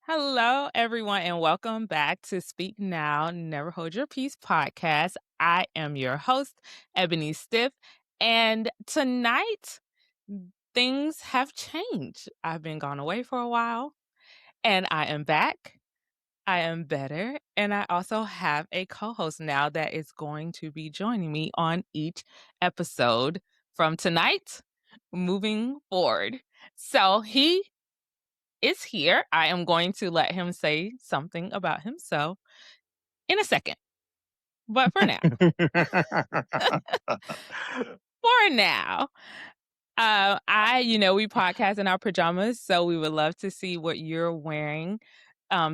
Hello, everyone, and welcome back to Speak Now, Never Hold Your Peace podcast. I am your host, Ebony Stiff, and tonight things have changed. I've been gone away for a while, and I am back. I am better, and I also have a co host now that is going to be joining me on each episode from tonight moving forward. So he is here. I am going to let him say something about himself in a second. But for now, for now, we podcast in our pajamas, so we would love to see what you're wearing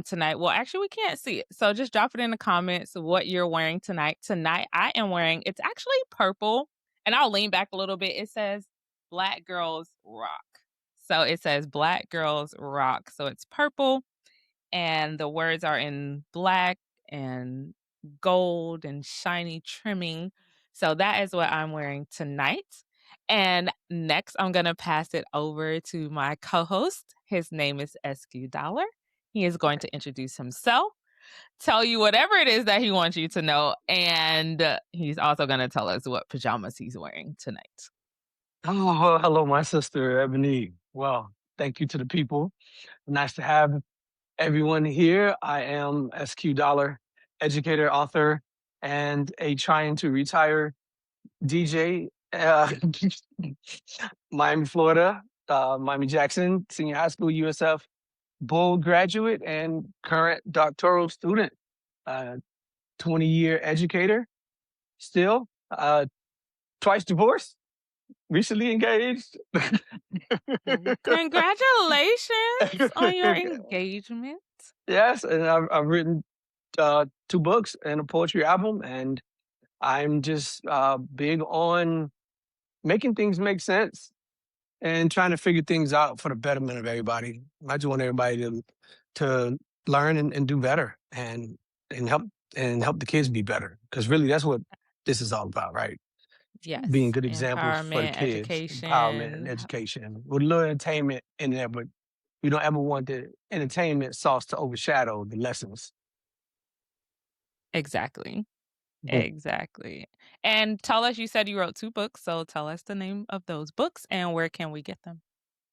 tonight. Well, actually, we can't see it, so just drop it in the comments what you're wearing tonight. Tonight, I am wearing. It's actually purple, and I'll lean back a little bit. It says "Black Girls Rock," so it says "Black Girls Rock." So it's purple and the words are in black and gold and shiny trimming. So that is what I'm wearing tonight. And next, I'm going to pass it over to my co host. His name is SQ Dollar. He is going to introduce himself, tell you whatever it is that he wants you to know. And he's also going to tell us what pajamas he's wearing tonight. Oh, well, hello, my sister, Ebony. Well, thank you to the people. Nice to have everyone here. I am SQ Dollar, educator, author, and a trying to retire DJ. Miami, Florida, Miami Jackson, senior high school, USF, Bull graduate, and current doctoral student. 20-year educator, still, twice divorced, recently engaged. Congratulations on your engagement. Yes, and I've written 2 books and a poetry album, and I'm just big on making things make sense and trying to figure things out for the betterment of everybody. I just want everybody to learn and do better and help the kids be better, because really that's what this is all about, right? Being Yes, good examples for the empowerment, kids, empowerment and education. education with a little entertainment in there, but we don't ever want the entertainment sauce to overshadow the lessons. Exactly. Boom. Exactly. And tell us, you said you wrote 2 books, so tell us the name of those books and where can we get them?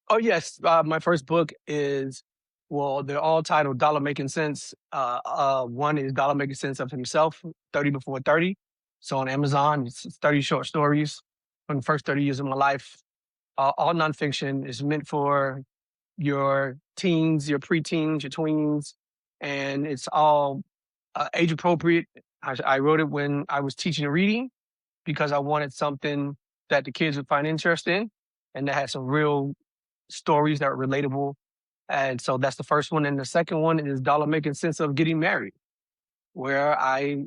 Oh yes, my first book is, well, they're all titled Dollar Making Sense. One is Dollar Making Sense of Himself, 30 Before 30. So on Amazon, it's 30 short stories from the first 30 years of my life. All nonfiction. Is meant for your teens, your preteens, your tweens, and it's all age appropriate. I wrote it when I was teaching reading because I wanted something that the kids would find interesting and that had some real stories that are relatable. And so that's the first one. And the second one is Dollar Making Sense of Getting Married, where I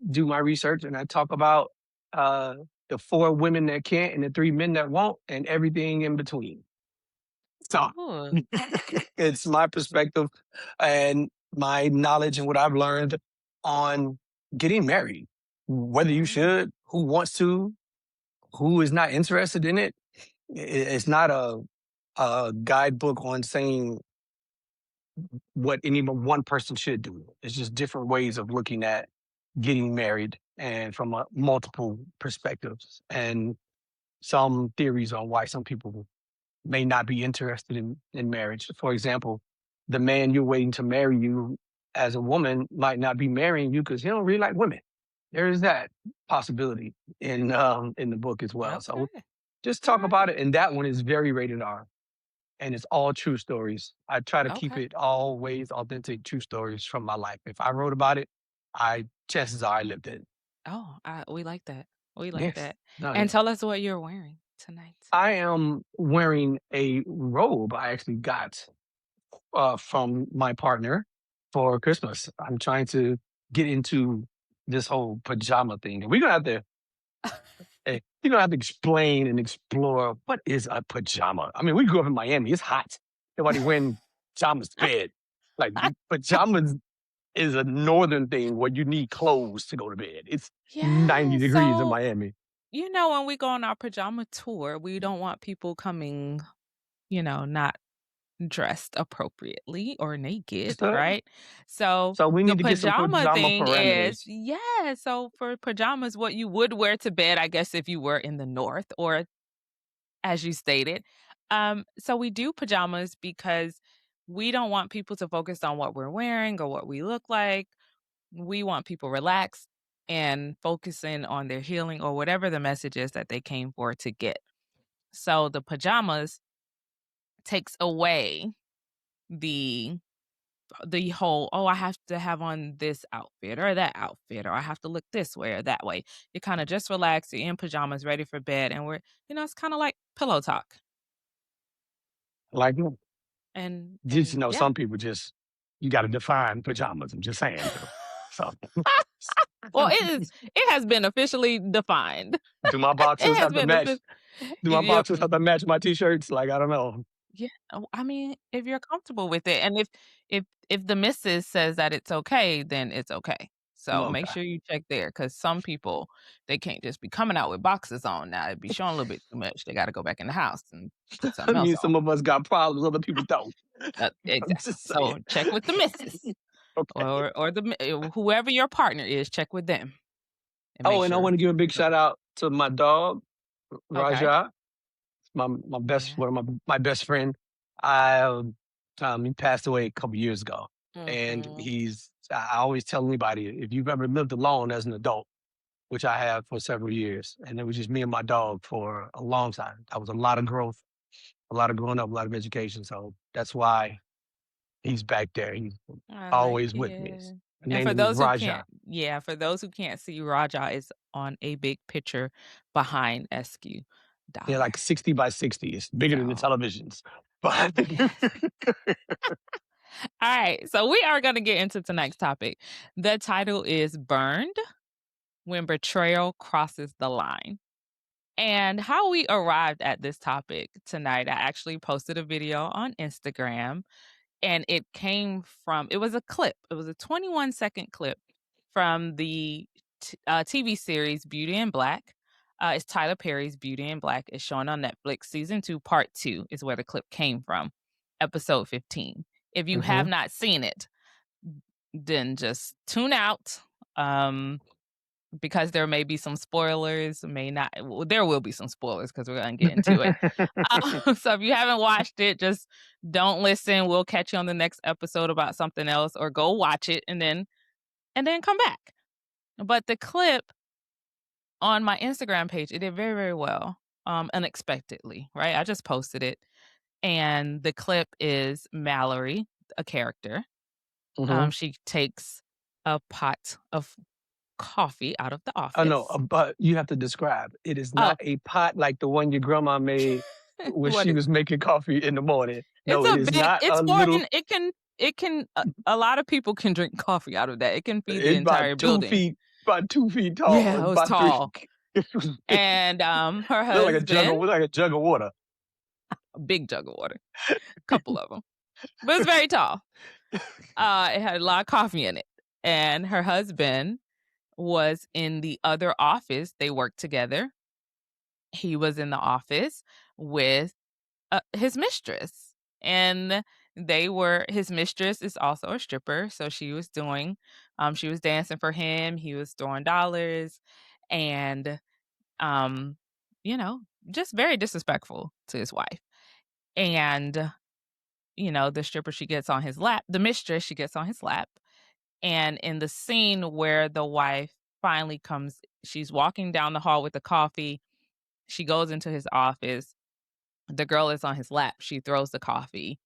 do my research and I talk about the 4 women that can't and the 3 men that won't and everything in between. So Ooh, it's my perspective and my knowledge and what I've learned on getting married, whether you oh, should, who wants to, who is not interested in it. It's not a guidebook on saying what any one person should do. It's just different ways of looking at getting married and from multiple perspectives and some theories on why some people may not be interested in marriage. For example, the man you're waiting to marry you as a woman might not be marrying you because he don't really like women. There is that possibility in the book as well. So okay. just All talk right. about it. And that one is very rated R. And it's all true stories. I try to keep Okay. it always authentic, true stories from my life. If I wrote about it, I chances are I lived it. Oh, we like that. We like Yes. that. No, And yeah. tell us what you're wearing tonight. I am wearing a robe I actually got from my partner for Christmas. I'm trying to get into this whole pajama thing. And we're gonna have to you're gonna have to explain and explore what is a pajama. I mean, we grew up in Miami. It's hot. Nobody wearing pajamas to bed. Like pajamas is a northern thing where you need clothes to go to bed. It's 90 Yeah, degrees in so, Miami. when we go on our pajama tour, we don't want people coming, not dressed appropriately or naked, So, right? So so we the need to get some pajama pajama thing is, parameters. yeah, so for pajamas, what you would wear to bed, I guess if you were in the North or as you stated. So we do pajamas because we don't want people to focus on what we're wearing or what we look like. We want people relaxed and focusing on their healing or whatever the message is that they came for to get. So the pajamas takes away the the whole, oh, I have to have on this outfit or that outfit, or I have to look this way or that way. You kind of just relax, you're in pajamas, ready for bed, and it's kind of like pillow talk. Like, just, And yeah. some people just, you got to define pajamas. I'm just saying, So, Well, it has been officially defined. do my It boxers has have to been match? Do my yep. boxers have to match my t-shirts? Like, I don't know. Yeah, I mean, if you're comfortable with it, and if the missus says that it's okay, then it's okay. So make Okay. sure you check there, because some people, they can't just be coming out with boxes on now, it'd be showing a little bit too much, they gotta go back in the house and put I something else mean, on. some of us got problems, other people don't. I'm Exactly. just saying. So check with the missus Okay. or whoever your partner is, check with them and make Oh, and I sure want to give a big it's shout okay. out to my dog, Okay. Raja. My best Yeah. one of my best friend. I he passed away a couple years ago, and Mhm. I always tell anybody, if you've ever lived alone as an adult, which I have for several years, and it was just me and my dog for a long time. That was a lot of growth, a lot of growing up, a lot of education. So that's why he's back there. He's I like always with me. His it. And name is Raja. for those who can't see, Raja is on a big picture behind SQ Yeah, Dollar. like 60 by 60. It's bigger than the So, televisions. But yes. All right, so we are gonna get into tonight's topic. The title is Burned When Betrayal Crosses the Line. And how we arrived at this topic tonight, I actually posted a video on Instagram, and it was a clip. It was a 21-second clip from the TV series Beauty in Black. It's Tyler Perry's Beauty in Black. It's showing on Netflix. Season 2, part 2 is where the clip came from, episode 15. If you have mhm. not seen it, then just tune out. Um, because there may be some spoilers, may not. Well, there will be some spoilers because we're gonna get into it. So if you haven't watched it, just don't listen. We'll catch you on the next episode about something else, or go watch it and then come back. But the clip on my Instagram page, it did very, very well. Unexpectedly, right? I just posted it. And the clip is Mallory, a character. Mhm. She takes a pot of coffee out of the Oh, no, office. but you have to describe. It is not Oh, a pot like the one your grandma made when what she is was making coffee in the morning. it's No, it a is big not it's a for little. and it can a lot of people can drink coffee out of that. It can feed the It's about entire 2 building. feet, about 2 feet tall, Yeah, it was about 3. tall. It was big. And, her Looked like a jug husband, of like a jug of water. a big jug of water, couple of them, but it's very tall. It had a lot of coffee in it, and her husband was in the other office. They worked together. He was in the office with, his mistress, and his mistress is also a stripper, so she was dancing for him, he was throwing dollars, and, um, you know, just very disrespectful to his wife. And, the stripper, she gets on his lap, the mistress, she gets on his lap, and in the scene where the wife finally comes, she's walking down the hall with the coffee, she goes into his office, the girl is on his lap, she throws the coffee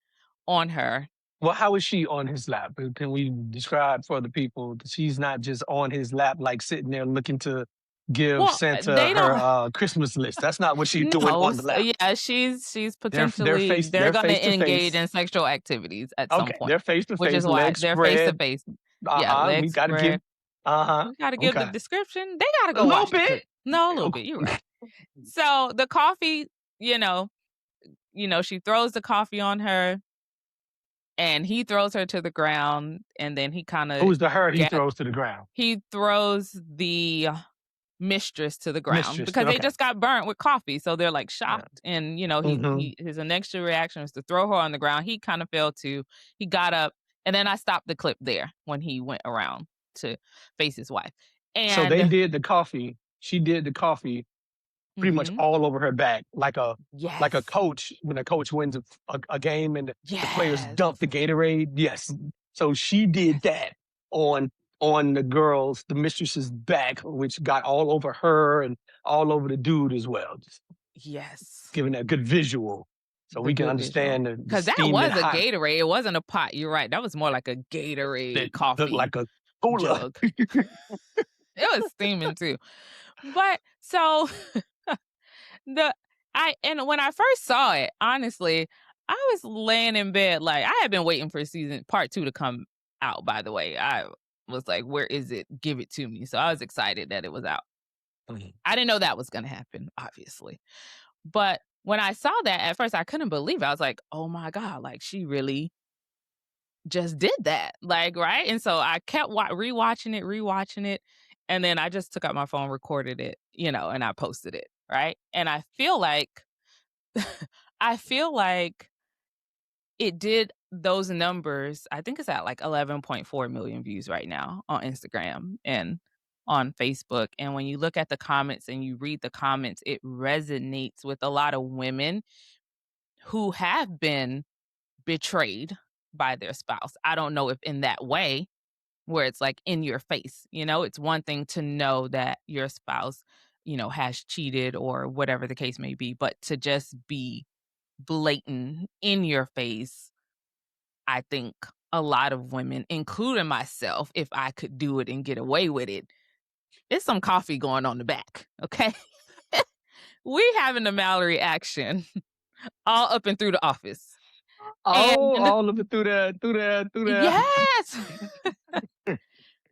on her. Well, how is she on his lap? Can we describe for the people that she's not just on his lap, like sitting there looking to give Well, Santa they her don't Christmas list? That's not what she's doing no, on the lap. yeah, she's They're potentially they're gonna face to engage face. in sexual activities at some Okay, point, they're face to which face, is why legs they're face to spread. face. Yeah, Uh-huh. We legs got to give. spread. Uh-huh. We gotta give the Okay. description. They gotta A go little watch the bit. clip. No, a little Okay. bit, you're right. So, the coffee, you know she throws the coffee on her, and he throws her to the ground, and then he kinda Who's the her he get throws to the ground? he throws the mistress to the ground Mistress. because they Okay. just got burnt with coffee. So they're like Yeah. shocked. And, Hmm. his initial reaction was to throw her on the ground. He kind of fell too. He got up. And then I stopped the clip there when he went around to face his wife. So they And did the coffee. She did the coffee pretty much mhm, all over her back, like a yes. coach when a coach wins a game and the players Yes. dump the Gatorade. Yes. So she did Yes. that on the girls, the mistress's back, which got all over her and all over the dude as well. Just Yes. giving that good visual so The we can good visual. understand the Cause that steaming was a hot Gatorade. It wasn't a pot. You're right. That was more like a that Gatorade looked coffee like a cooler. jug. It was steaming too. But so the I and when I first saw it, honestly, I was laying in bed like I had been waiting for season part 2 to come out, by the way. I was like, "Where is it? Give it to me." So I was excited that it was out. Mhm. I didn't know that was gonna happen, obviously. But when I saw that at first, I couldn't believe it. I was like, "Oh my god, like she really just did that." Like, right? And so I kept rewatching it, and then I just took out my phone, recorded it, and I posted it, right? And I feel like it did those numbers. I think it's at like 11.4 million views right now on Instagram and on Facebook. And when you look at the comments and you read the comments, it resonates with a lot of women who have been betrayed by their spouse. I don't know if in that way where it's like in your face, it's one thing to know that your spouse, has cheated or whatever the case may be, but to just be blatant in your face, I think a lot of women, including myself, if I could do it and get away with it, it's some coffee going on the back, okay? We having the Mallory action all up and through the office. And Oh, all of it through there, through there, through there. yes,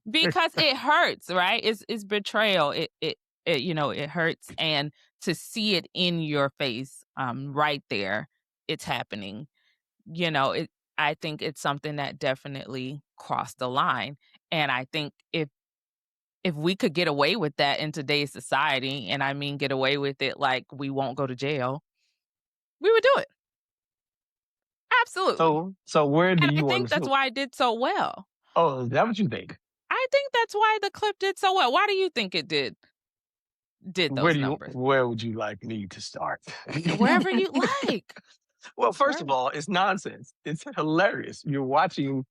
because it hurts, right? It's betrayal. It hurts, and to see it in your face, right there, it's happening. It. I think it's something that definitely crossed the line, and I think if we could get away with that in today's society, and I mean get away with it like we won't go to jail, we would do it. Absolutely. So where do And I you want think to that's so why it did so well. oh, is that what you think? I think that's why the clip did so well. Why do you think it did those numbers? Where would you like me to start? Wherever you like. Well, first of Wherever. all, it's nonsense. It's hilarious. You're watching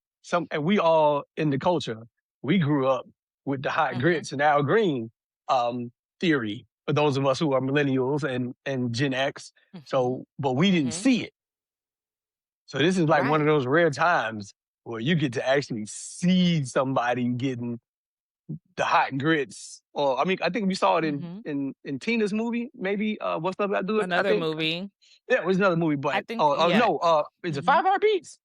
and we all in the culture, we grew up with the hot Mhm. grits and Al Green theory for those of us who are millennials and Gen X. Mhm. So, but we didn't Mhm. see it. So this is like one of Right. those rare times where you get to actually see somebody getting the hot grits. Or I mean, I think we saw it in Mhm. Tina's movie, maybe What's Up I Do It, I Another think. movie. Yeah, it was another movie, I but think yeah. no, is it Mhm. Five Heartbeats?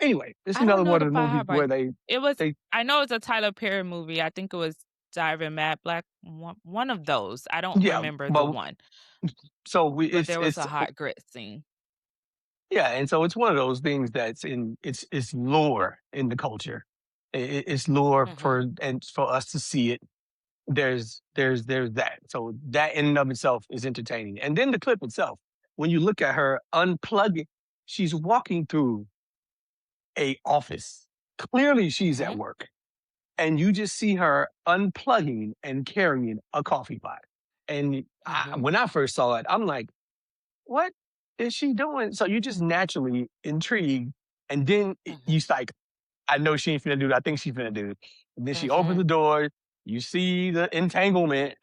Anyway, it's I don't another know one the of the Fire movies Heartbeat. where It was they I know it's a Tyler Perry movie. I think it was Diary Mad Black, one of those. I don't yeah, remember the but one, so we but there was it's a hot grit scene. yeah, and so it's one of those things that's in it's lore in the culture. It's lore Mhm. for us to see it. There's that. So that in and of itself is entertaining. And then the clip itself, when you look at her unplugging, she's walking through a office. Clearly she's at Mhm. work. And you just see her unplugging and carrying a coffee pot. And Mhm. when I first saw it, I'm like, what is she doing? So you're just naturally intrigued. And then you Mhm. like, I know she ain't finna do it. I think she's finna do it. And then she opens Mhm. the door. You see the entanglement.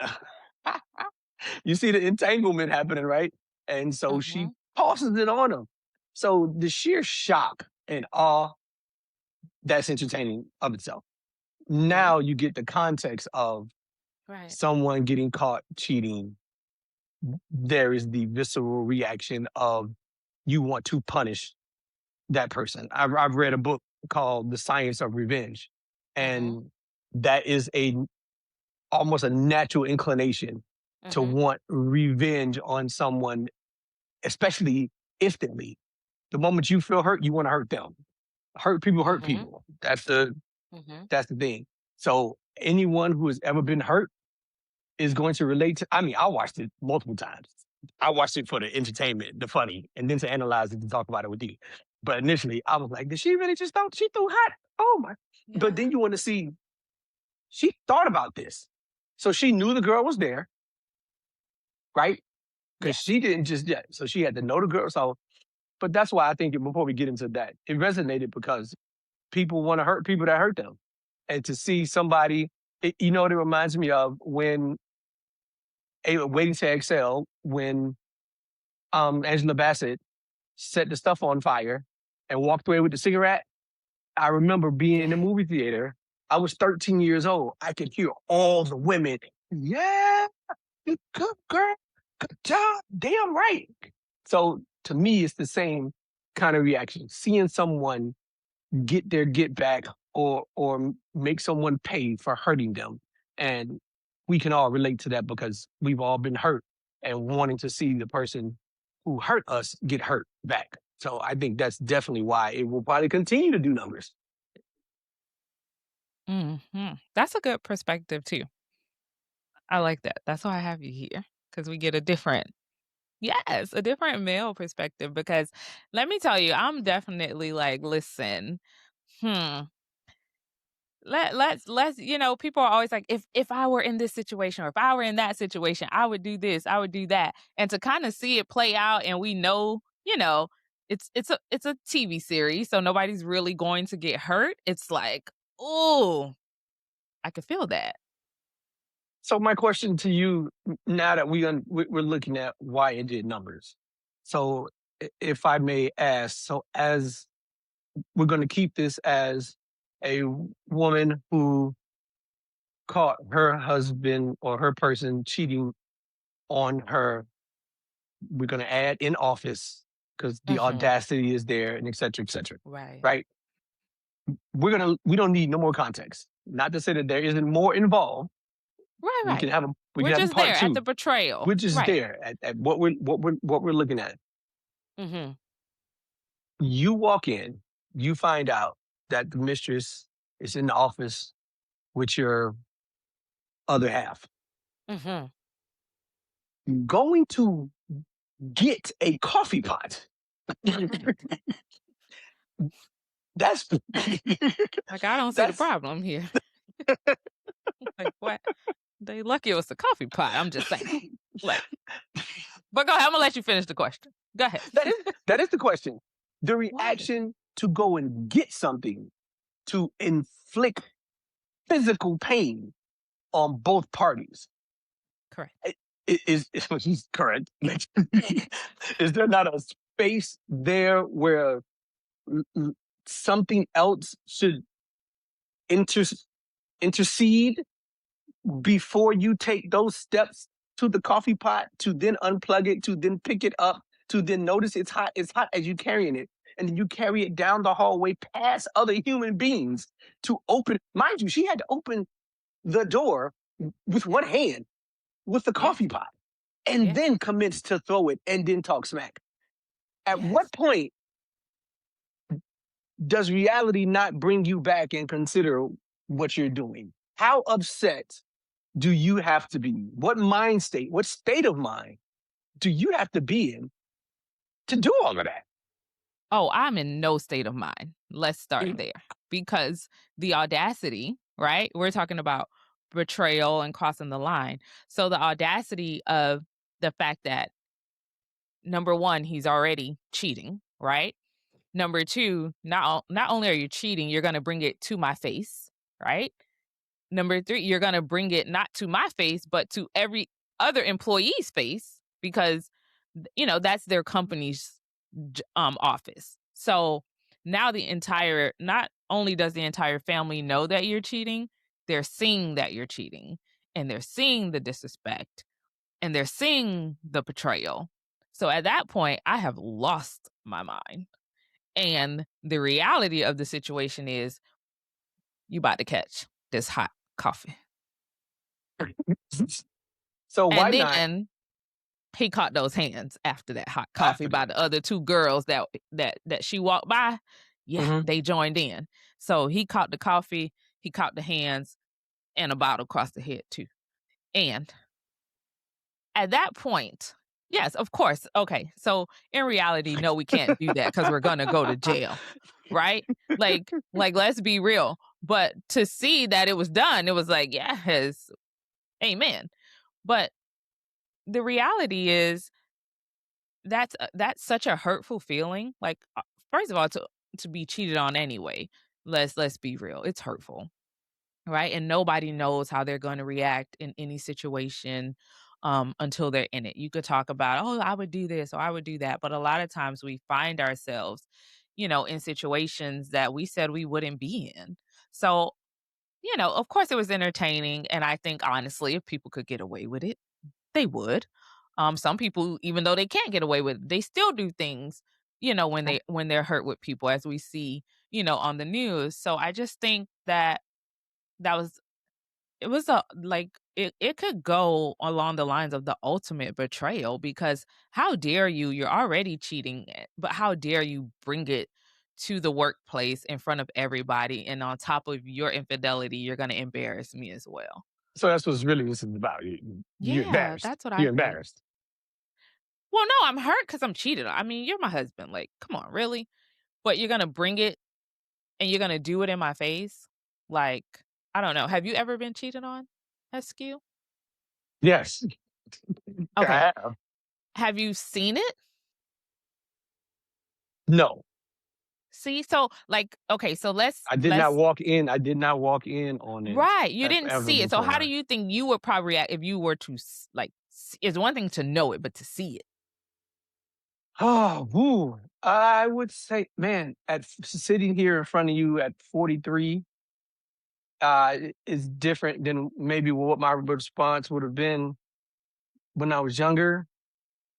You see the entanglement happening, right? And so she Mhm. tosses it on him. So the sheer shock and awe, that's entertaining of itself. Mhm. Now you get the context of Right. someone getting caught cheating. There is the visceral reaction of you want to punish that person. I've read a book called The Science of Revenge, Mhm. and that is almost a natural inclination to Mhm. want revenge on someone, especially instantly. The moment you feel hurt, you want to hurt them. Hurt people hurt Mhm. people. Mhm. That's the thing. So anyone who has ever been hurt, is going to relate to. I mean, I watched it multiple times. I watched it for the entertainment, the funny, and then to analyze it, to talk about it with you. But initially, I was like, did she really just thought she threw hot? Oh my! But Yeah. then you want to see she thought about this, so she knew the girl was there, right? Because Yeah. she didn't just yeah. So she had to know the girl. So, but that's why I think before we get into that, it resonated because people want to hurt people that hurt them, and to see somebody, you know what it reminds me of when Waiting to Exhale when Angela Bassett set the stuff on fire and walked away with the cigarette. I remember being in the Yeah. movie theater. I was 13 years old. I could hear all the women. Yeah, good girl, good job, damn right. So to me, it's the same kind of reaction. Seeing someone get their get back or make someone pay for hurting them. And we can all relate to that because we've all been hurt and wanting to see the person who hurt us get hurt back. So I think that's definitely why it will probably continue to do numbers. That's a good perspective too. I like that. That's why I have you here because we get a different yes, a different male perspective because let me tell you, I'm definitely like, listen, hmm, let's people are always like if I were in this situation or if I were in that situation, I would do this, I would do that. And to kind of see it play out and we know, it's a TV series, so nobody's really going to get hurt. It's like, oh, I could feel that. So my question to you now that we're looking at why it did numbers. So if I may ask, so as we're going to keep this as a woman who caught her husband or her person cheating on her. We're going to add in office because the Mhm. audacity is there and et cetera, et cetera. Right. Right. We don't need no more context. Not to say that there isn't more involved. Right, right. We We're can have a just there part at the two. betrayal. We're just Right. there at what we're looking at. Mhm. You walk in, you find out that the mistress is in the office with your other half. Mhm. Going to get a coffee pot. That's Like, I don't see the that's problem here. Like, what? They lucky it was a coffee pot, I'm just saying. Like but go ahead, Imma let you finish the question. Go ahead. that is that is the question. The What? reaction to go and get something to inflict physical pain on both parties. Correct. Is correct. Is there not a space there where mm, mm, something else should inter- intercede before you take those steps to the coffee pot to then unplug it, to then pick it up, to then notice it's hot as you carrying it, and then you carry it down the hallway past other human beings to open. Mind you, she had to open the door with one Yeah. hand with the Yeah. coffee pot, and Yeah. then commence to throw it and then talk smack. At what Yes. point does reality not bring you back and consider what you're doing? How upset do you have to be? What mind state, what state of mind do you have to be in to do all of that? Oh, I'm in no state of mind. Let's start Mm. there. Because the audacity, right? We're talking about betrayal and crossing the line. So the audacity of the fact that number 1, he's already cheating, right? Number 2, not only are you cheating, you're gonna bring it to my face, right? Number 3, you're gonna bring it not to my face, but to every other employee's face because, that's their company's office. So now not only does the entire family know that you're cheating, they're seeing that you're cheating and they're seeing the disrespect and they're seeing the betrayal. So at that point, I have lost my mind. And the reality of the situation is you about to catch this hot coffee. So why And not then he caught those hands after that hot coffee after by that? the other 2 girls that she walked by. Yeah, Mhm. they joined in. So he caught the coffee, he caught the hands, and a bottle across the head too. And at that point, yes, of course. Okay. So in reality, no, we can't do that because we're gonna go to jail, right? Like let's be real. But to see that it was done, it was like, yes, amen. But the reality is that's such a hurtful feeling. Like, first of all, to be cheated on anyway. Let's be real. It's hurtful, right? And nobody knows how they're going to react in any situation until they're in it. You could talk about, oh, I would do this or I would do that, but a lot of times we find ourselves, in situations that we said we wouldn't be in. So, of course, it was entertaining, and I think honestly, if people could get away with it, they would. Some people, even though they can't get away with it, they still do things, when they're hurt with people, as we see, on the news. So I just think that was it was a like it could go along the lines of the ultimate betrayal because how dare you? You're already cheating, but how dare you bring it to the workplace in front of everybody, and on top of your infidelity, you're going to embarrass me as well. So that's what's really this is about. You're Yeah, embarrassed. that's what I You're think. embarrassed. Well, no, I'm hurt because I'm cheated on. I mean, you're my husband. Like, come on, really? But you're gonna bring it and you're gonna do it in my face? Like, I don't know. Have you ever been cheated on? SQ? Yes, Okay. I have. Have you seen it? No, See? So, like, okay, so let's I did not let's walk in. I did not walk in on it right, you didn't ever see it. So how do before. you think you would probably react if you were to it's one thing to know it, but to see it? Oh, woo. I would say, man, sitting here in front of you at 43, is different than maybe what my response would have been when I was younger.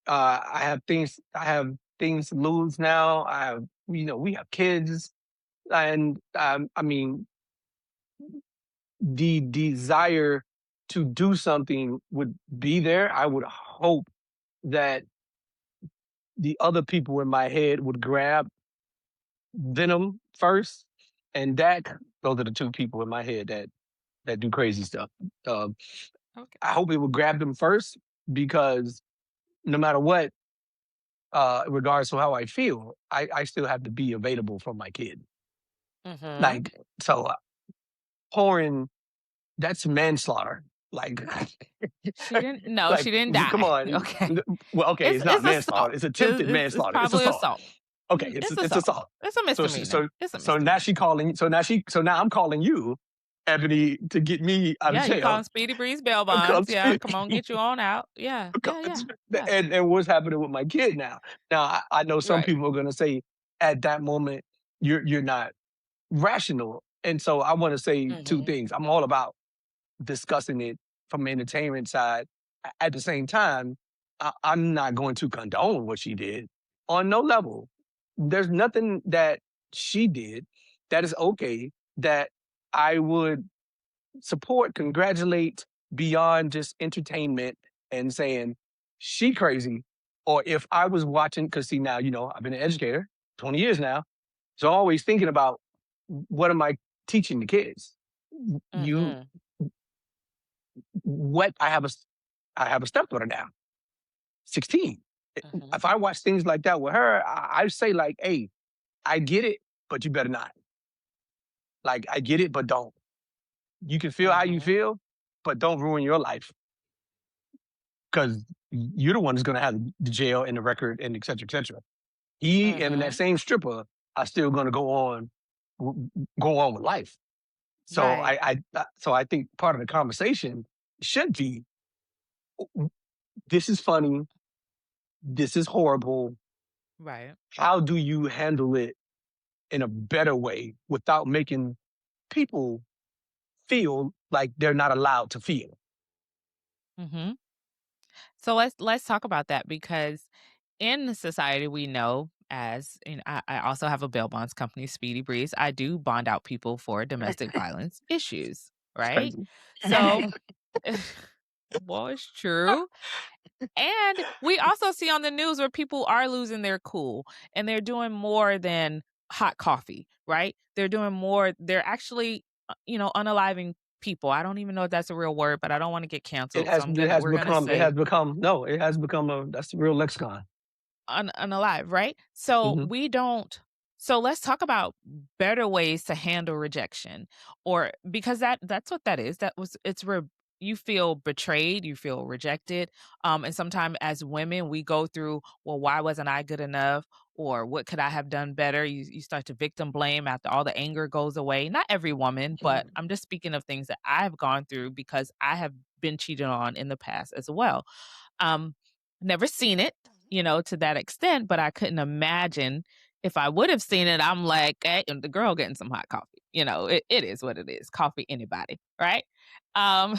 I have things to lose now. We have kids, and I mean, the desire to do something would be there. I would hope that the other people in my head would grab Venom first, and Dak. Those are the two people in my head that do crazy stuff. Um, Okay. I hope it would grab them first because no matter what, regardless of how I feel, I still have to be available for my kid. Mhm. Like so, pouring that's manslaughter. Like, She didn't no, like she didn't come die. on. Okay. Well, okay, it's not It's assault. manslaughter. It's attempted It's manslaughter. It's probably assault. assault. Okay, It's it's assault. assault. It's a So misdemeanor. It's a so now misdemeanor. she calling. So now I'm calling you, Ebony, to get me out of Yeah, you call jail. 'em Speedy Breeze bail Come bonds. Yeah, speak. come on, get you on out. Yeah, yeah, yeah, yeah. And what's happening with my kid now? Now I know some Right. people are gonna say at that moment you're not rational, and so I want to say two Mhm. things. I'm all about discussing it from the entertainment side. At the same time, I'm not going to condone what she did on no level. There's nothing that she did that is okay that I would support, congratulate beyond just entertainment and saying she crazy. Or if I was watching, because see now, I've been an educator 20 years now. So always thinking about what am I teaching the kids? You Mhm. what I have a stepdaughter now, 16. Mhm. If I watch things like that with her, I say like, hey, I get it, but you better not. Like I get it, but don't. You can feel how you Mhm. feel, but don't ruin your life because you're the one that's gonna have the jail and the record and et cetera, et cetera. He and that Mhm. same stripper are still gonna go on with life. So Right. so I think part of the conversation should be this is funny, this is horrible. Right. How do you handle it in a better way without making people feel like they're not allowed to feel? Mhm. So let's talk about that because in the society we know as and I also have a bail bonds company, Speedy Breeze. I do bond out people for domestic violence issues, It's right? crazy. So well, it's true. And we also see on the news where people are losing their cool and they're doing more than hot coffee, right? They're doing more. They're actually, unaliving people. I don't even know if that's a real word, but I don't want to get It canceled. So has it has we're gonna become say no, it has become a that's the real lexicon. unalive, right? So Mhm. we don't so let's talk about better ways to handle rejection or because that's what that is. That was it's you feel betrayed, you feel rejected. And sometimes as women, we go through, well, why wasn't I good enough? Or what could I have done better? You start to victim blame after all the anger goes away. Not every woman, but I'm just speaking of things that I've gone through because I have been cheated on in the past as well. Um, Never seen it, to that extent, but I couldn't imagine if I would have seen it. I'm like, hey, and the girl getting some hot coffee. It is what it is. Coffee, anybody, right? Um,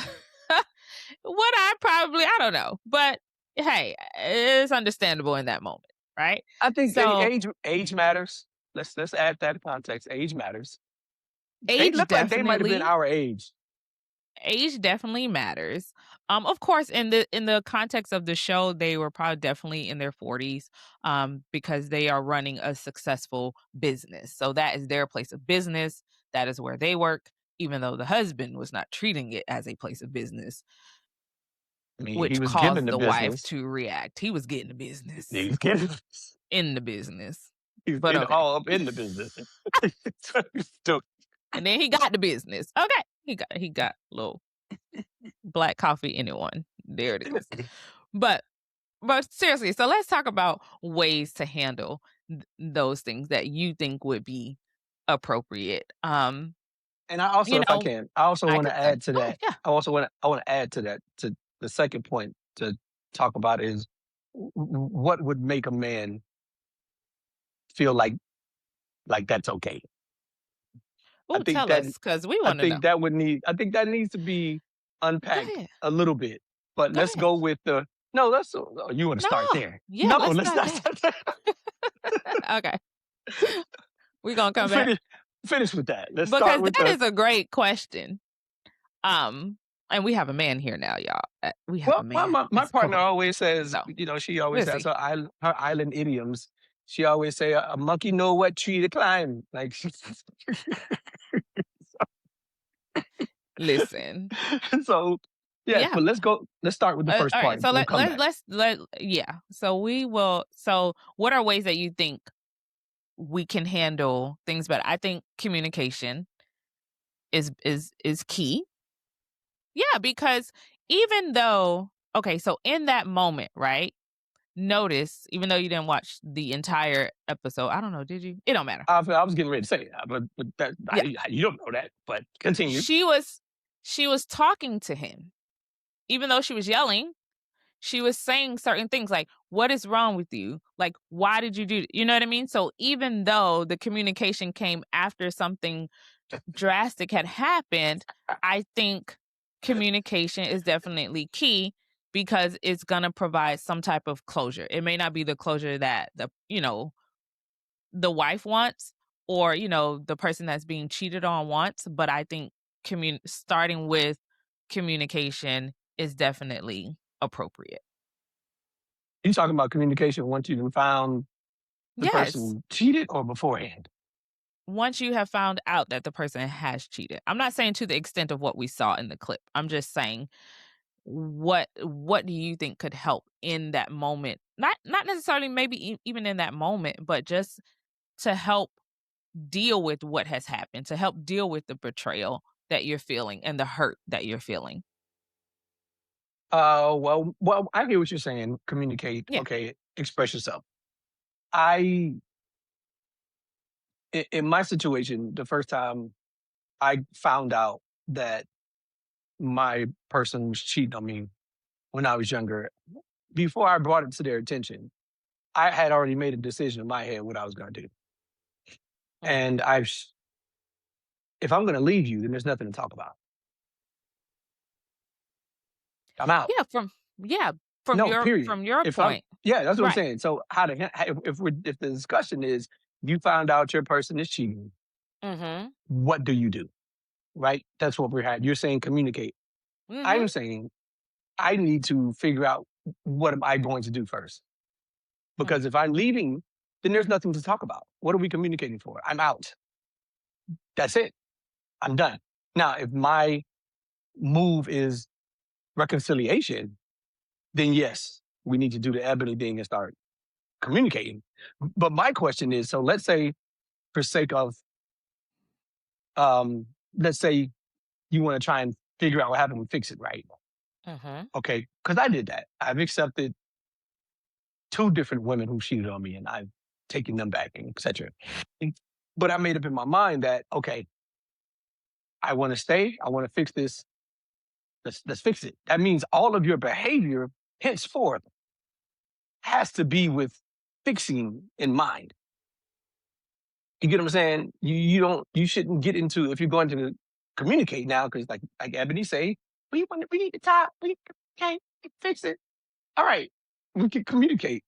what I don't know, but hey, it's understandable in that moment, right? I think So age matters. Let's add that context. Age matters. They age look like they might have been definitely our age. age definitely matters. Of course, in the context of the show, they were probably definitely in their 40s, because they are running a successful business. So that is their place of business. That is where they work, even though the husband was not treating it as a place of business, I mean, he which was given caused the the wife business. to react. He was getting the He business was given in the business, he's but in okay. all up in the business. So And then he got the business. Okay, he got a little black coffee. Anyone? There it is. But But seriously, so let's talk about ways to handle those things that you think would be appropriate. and I also, You if I know, can, I also I want could to say, add to oh that. yeah, I want to add to that. To the second point to talk about is what would make a man feel like that's okay. I oh think tell that us because we want to know. I think that needs to be Go unpacked ahead, a little bit. But go let's ahead. go with the no. Let's oh, you want to start No, there? yeah, No, let's let's start not there. start there. Okay, we're gonna come back finish finish with that. Let's start because with that the is a great question. Um, and we have a man here now, y'all. We have a well. man My as partner co-host, always says, so you know, she always we'll has see. her island idioms. She always say, "A monkey know what tree to climb." Like, Listen, so yes. yeah. But let's go. Let's start with the first All right, part. so We'll come back. let yeah. So we will. So what are ways that you think we can handle things better? I think communication is key. Yeah, because even though okay, so in that moment, right? Notice, even though you didn't watch the entire episode, I don't know, did you? It don't matter. I was getting ready to say that, but that Yeah, you don't know that. But continue. she was she was talking to him, even though she was yelling. She was saying certain things like, "What is wrong with you? Like, why did you do?" You know what I mean? So even though the communication came after something drastic had happened, I think communication is definitely key because it's gonna provide some type of closure. It may not be the closure that the wife wants or the person that's being cheated on wants, but I think starting with communication is definitely appropriate. You talking about communication once you found the Yes. person cheated or beforehand? Once you have found out that the person has cheated. I'm not saying to the extent of what we saw in the clip. I'm just saying what do you think could help in that moment? Not necessarily maybe even in that moment, but just to help deal with what has happened, to help deal with the betrayal that you're feeling and the hurt that you're feeling. I hear what you're saying. Communicate, Yeah. okay, express yourself. I, in my situation, the first time I found out that my person was cheating on me when I was younger, before I brought it to their attention, I had already made a decision in my head what I was going to do. Mm. And if I'm going to leave you, then there's nothing to talk about. I'm out. Yeah, yeah, from No, your period. from your If I'm point. yeah, that's what I'm Right. saying. So how to if the discussion is you found out your person is cheating, Mhm. what do you do? Right? That's what we're had. You're saying communicate. Mhm. I'm saying I need to figure out what am I going to do first. Mm. Because if I'm leaving, then there's nothing to talk about. What are we communicating for? I'm out. That's it. I'm done. Now, if my move is reconciliation, then yes, we need to do the Ebony thing and start communicating. But my question is, so let's say for sake of, um, let's say you want to try and figure out what happened and fix it, right? Mhm. Okay, because I did that. I've accepted two different women who cheated on me, and I've taken them back, and etc. But I made up in my mind that okay, I want to stay. I want to fix this. Let's fix it. That means all of your behavior henceforth has to be with fixing in mind. You get what I'm saying? You shouldn't get into if you're going to communicate now because like Ebony say, we need to talk. We can't fix it. All right, we can communicate.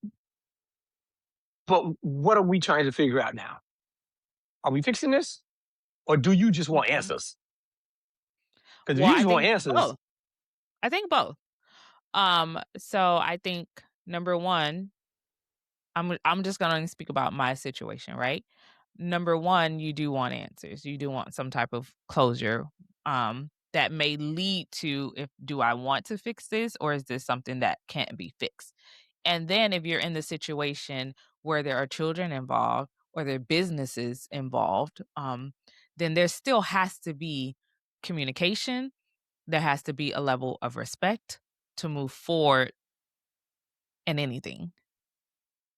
But what are we trying to figure out now? Are we fixing this, or do you just want Mhm. answers? Because if Well, you I just want think answers, both. I think both. So I think number 1, I'm just gonna speak about my situation, right? Number 1, you do want answers. You do want some type of closure, that may lead to if do I want to fix this or is this something that can't be fixed? And then if you're in the situation where there are children involved or there are businesses involved, then there still has to be communication. There has to be a level of respect to move forward in anything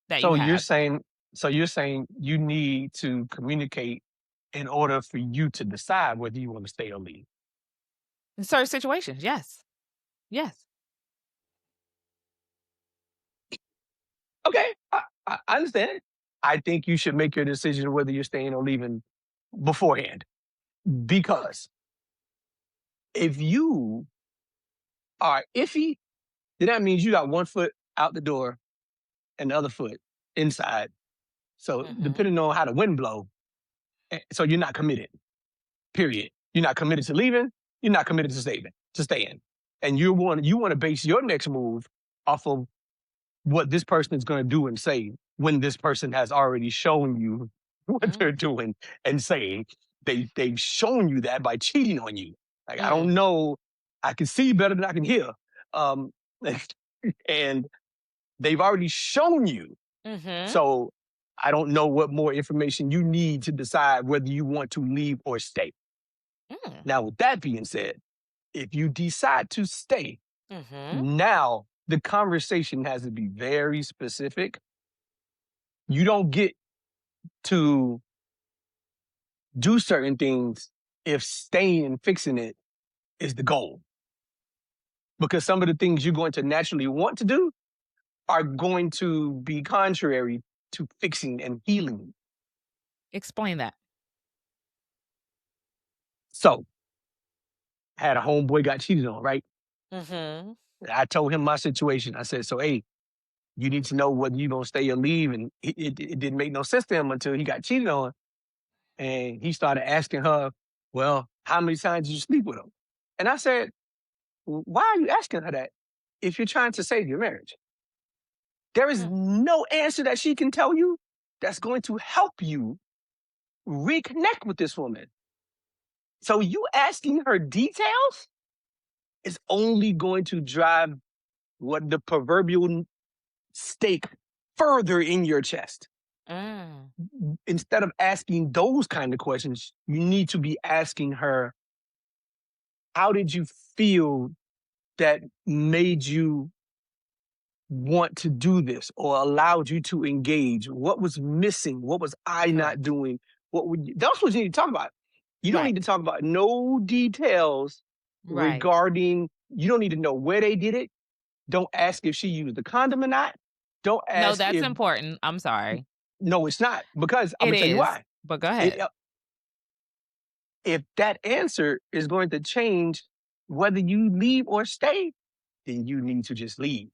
that you so you're have. saying, so you're saying you need to communicate in order for you to decide whether you want to stay or leave. In certain situations, yes. Yes. Okay, I understand. I think you should make your decision whether you're staying or leaving beforehand. Because if you are iffy, then that means you got one foot out the door and the other foot inside. So Mhm. depending on how the wind blow, so you're not committed. Period. You're not committed to leaving. You're not committed to staying. And you want to base your next move off of what this person is going to do and say when this person has already shown you what they're Mm. doing and saying. They've shown you that by cheating on you. Like I Mm. don't know, I can see better than I can hear, um, and they've already shown you. Mhm. So I don't know what more information you need to decide whether you want to leave or stay. Mm. Now, with that being said, if you decide to stay, Mhm. now the conversation has to be very specific. You don't get to do certain things if staying and fixing it is the goal. Because some of the things you're going to naturally want to do are going to be contrary to fixing and healing. Explain that. So, I had a homeboy got cheated on, right? Mhm. I told him my situation. I said, so, hey, you need to know whether you're going to stay or leave. And it didn't make no sense to him until he got cheated on. And he started asking her, well, how many times did you sleep with him? And I said, why are you asking her that if you're trying to save your marriage? There is Mm. no answer that she can tell you that's going to help you reconnect with this woman. So you asking her details is only going to drive what the proverbial stake further in your chest. Mm. Instead of asking those kind of questions, you need to be asking her, how did you feel that made you want to do this or allowed you to engage? What was missing? What was I not Correct. doing? That's what you need to talk about. You don't Right. need to talk about no details Right. regarding, you don't need to know where they did it. Don't ask if she used the condom or not. Don't No, ask that's if, important. I'm sorry. no, it's not. Because I'm It gonna tell you is, why. but go It, ahead. if that answer is going to change whether you leave or stay, then you need to just leave.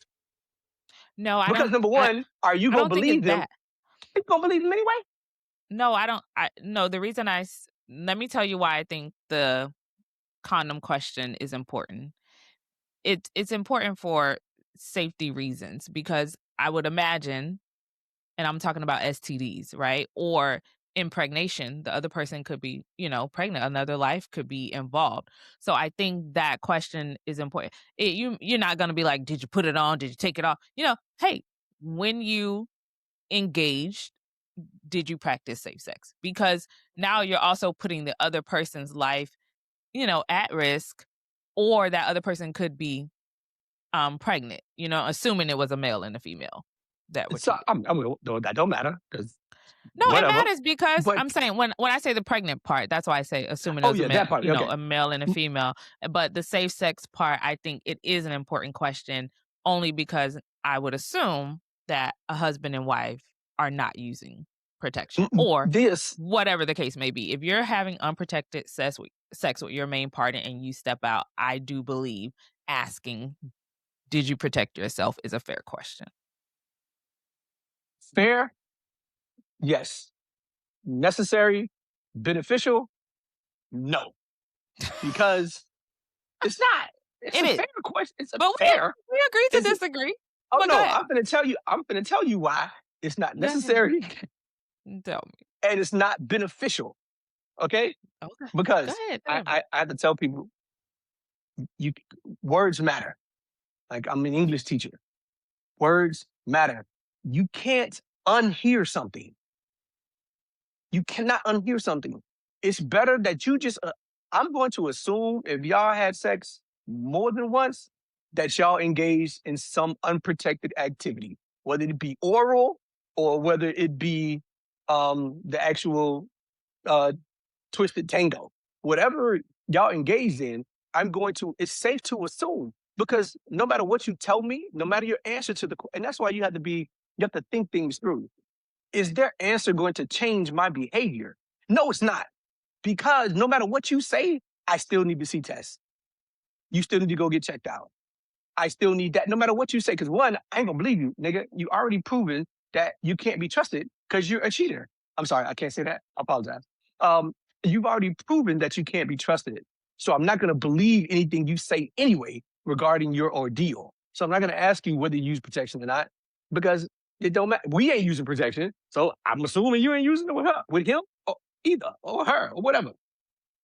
No, I Because don't number I one, are you I gonna don't think believe it's them? that. You gonna believe them anyway? No, I don't I no, the reason let me tell you why I think the condom question is important. It's important for safety reasons because I would imagine, and I'm talking about STDs, right? Or impregnation. The other person could be, pregnant. Another life could be involved. So I think that question is important. You're not going to be like, did you put it on? Did you take it off? Hey, when you engaged, did you practice safe sex? Because now you're also putting the other person's life, at risk, or that other person could be pregnant, assuming it was a male and a female that were So cheating. that don't matter because No, it whatever. matters because But I'm saying when I say the pregnant part, that's why I say assuming it oh was a yeah, male, that part. Okay. a male and a female. But the safe sex part, I think it is an important question only because I would assume that a husband and wife are not using protection or This whatever the case may be. If you're having unprotected sex with your main partner and you step out, I do believe asking, did you protect yourself is a fair question. fair, yes. Necessary, beneficial, no. Because it's not. It's It a is. fair question. It's a But fair. we agree to Is it? disagree. Oh But go no, ahead. I'm gonna tell you. I'm gonna tell you why it's not Go ahead. necessary Tell me. and it's not beneficial. Okay, Okay. Go because ahead. I, Tell me. I, I have to tell people you words matter. Like I'm an English teacher. Words matter. You can't unhear something. You cannot unhear something. It's better that you just. I'm going to assume if y'all had sex more than once, that y'all engaged in some unprotected activity, whether it be oral or whether it be the actual uh, twisted tango. Whatever y'all engaged in, I'm going to. It's safe to assume because no matter what you tell me, no matter your answer to and that's why you have to be. You have to think things through. Is their answer going to change my behavior? No, it's not. Because no matter what you say, I still need to see tests. You still need to go get checked out. I still need that no matter what you say. Because one, I ain't gonna believe you, nigga. You already proven that you can't be trusted because you're a cheater. I'm sorry, I can't say that. I apologize. You've already proven that you can't be trusted. So I'm not gonna believe anything you say anyway regarding your ordeal. So I'm not gonna ask you whether you use protection or not because it don't matter. We ain't using protection. So I'm assuming you ain't using it with her, with him, or either, or her, or whatever.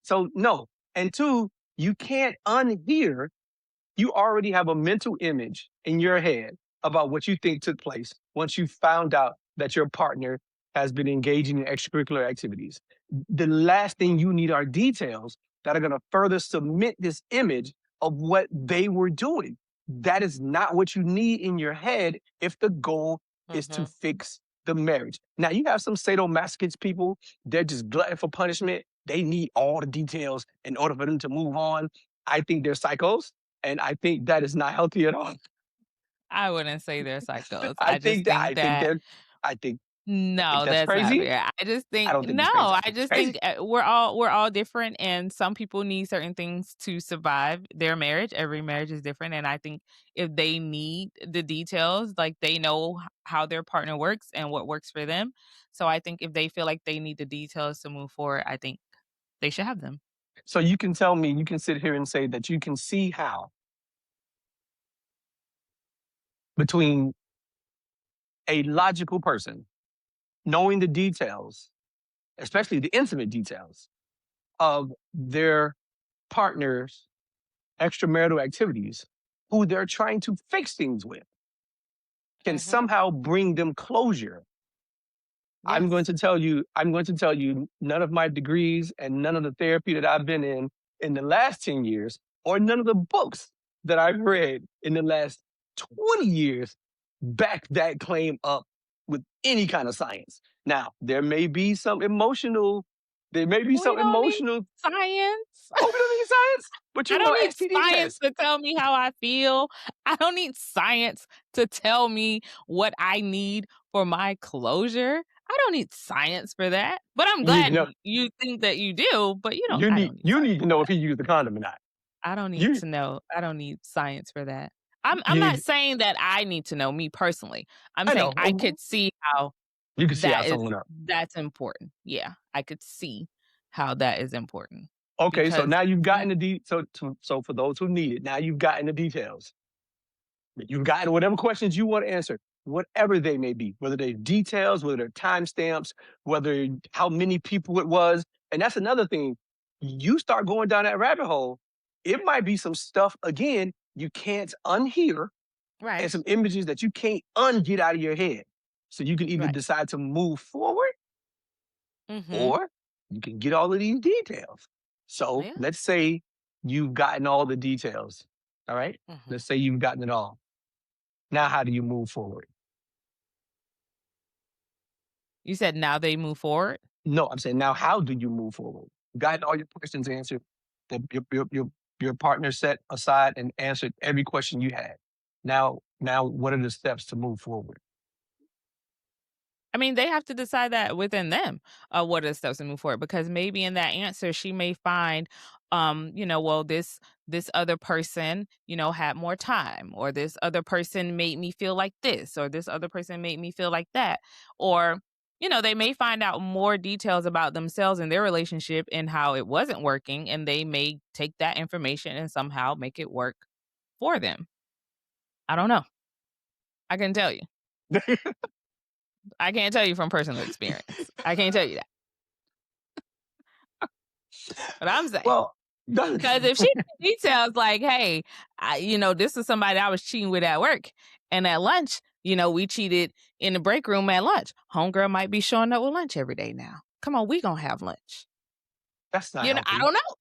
So no. And two, you can't unhear. You already have a mental image in your head about what you think took place once you found out that your partner has been engaging in extracurricular activities. The last thing you need are details that are going to further cement this image of what they were doing. That is not what you need in your head if the goal is to Mhm. fix the marriage. Now, you have some sadomasochist people, they're just glutton for punishment. They need all the details in order for them to move on. I think they're psychos. And I think that is not healthy at all. I wouldn't say they're psychos. I I just think that think I think that they're I think no, that's that's not crazy. fair. I just I think don't think no, it's crazy. I I think it's just think crazy. we're all different and some people need certain things to survive their marriage. Every marriage is different and I think if they need the details, like they know how their partner works and what works for them. So I think if they feel like they need the details to move forward, I think they should have them. So you can tell me, you can sit here and say that you can see how between a logical person knowing the details, especially the intimate details of their partner's extramarital activities, who they're trying to fix things with, can Mhm. somehow bring them closure. Yes. I'm going to tell you, none of my degrees and none of the therapy that I've been in the last 10 years, or none of the books that I've read in the last 20 years back that claim up with any kind of science. Now, there may be We some don't need emotional, science. oh, we don't need science, but I you don't know need STD science tests. to tell me how I feel. I don't need science to tell me what I need for my closure. I don't need science for that. But I'm You need to glad know, you think that you do, but I don't need you science need to for know if that. he used the condom or not. I don't need You, to know. I don't need science for that. I'm you not need, saying that I need to know me personally. I'm I saying know, I could see how you can see how that is someone else. that's important. Yeah, I could see how that is important Okay, so because now you've you gotten so for those who need it, now you've gotten the details. You've gotten whatever questions you want to answer. whatever they may be, whether they're details, whether they're timestamps, whether how many people it was. And that's another thing. You start going down that rabbit hole, it might be some stuff again you can't unhear and Right. some images that you can't unget out of your head. So you can either Right. decide to move forward Mhm. or you can get all of these details. So Yeah. let's say you've gotten all the details. All right. Mhm. Let's say you've gotten it all. Now, how do you move forward? You said now they move forward? No, I'm saying now, how do you move forward? You got all your questions answered. Your partner set aside and answered every question you had. Now, what are the steps to move forward? I mean, they have to decide that within them, what are the steps to move forward, because maybe in that answer she may find, well, this other person, had more time, or this other person made me feel like this, or this other person made me feel like that. Or, they may find out more details about themselves and their relationship and how it wasn't working, and they may take that information and somehow make it work for them. I don't know. I can tell you. I can't tell you from personal experience. I can't tell you that. But I'm saying, Well, because if she details like, "Hey, this is somebody I was cheating with at work, and at lunch, we cheated in the break room at lunch. Homegirl might be showing up with lunch every day now. Come on, we gonna have lunch." that's not I healthy. don't know.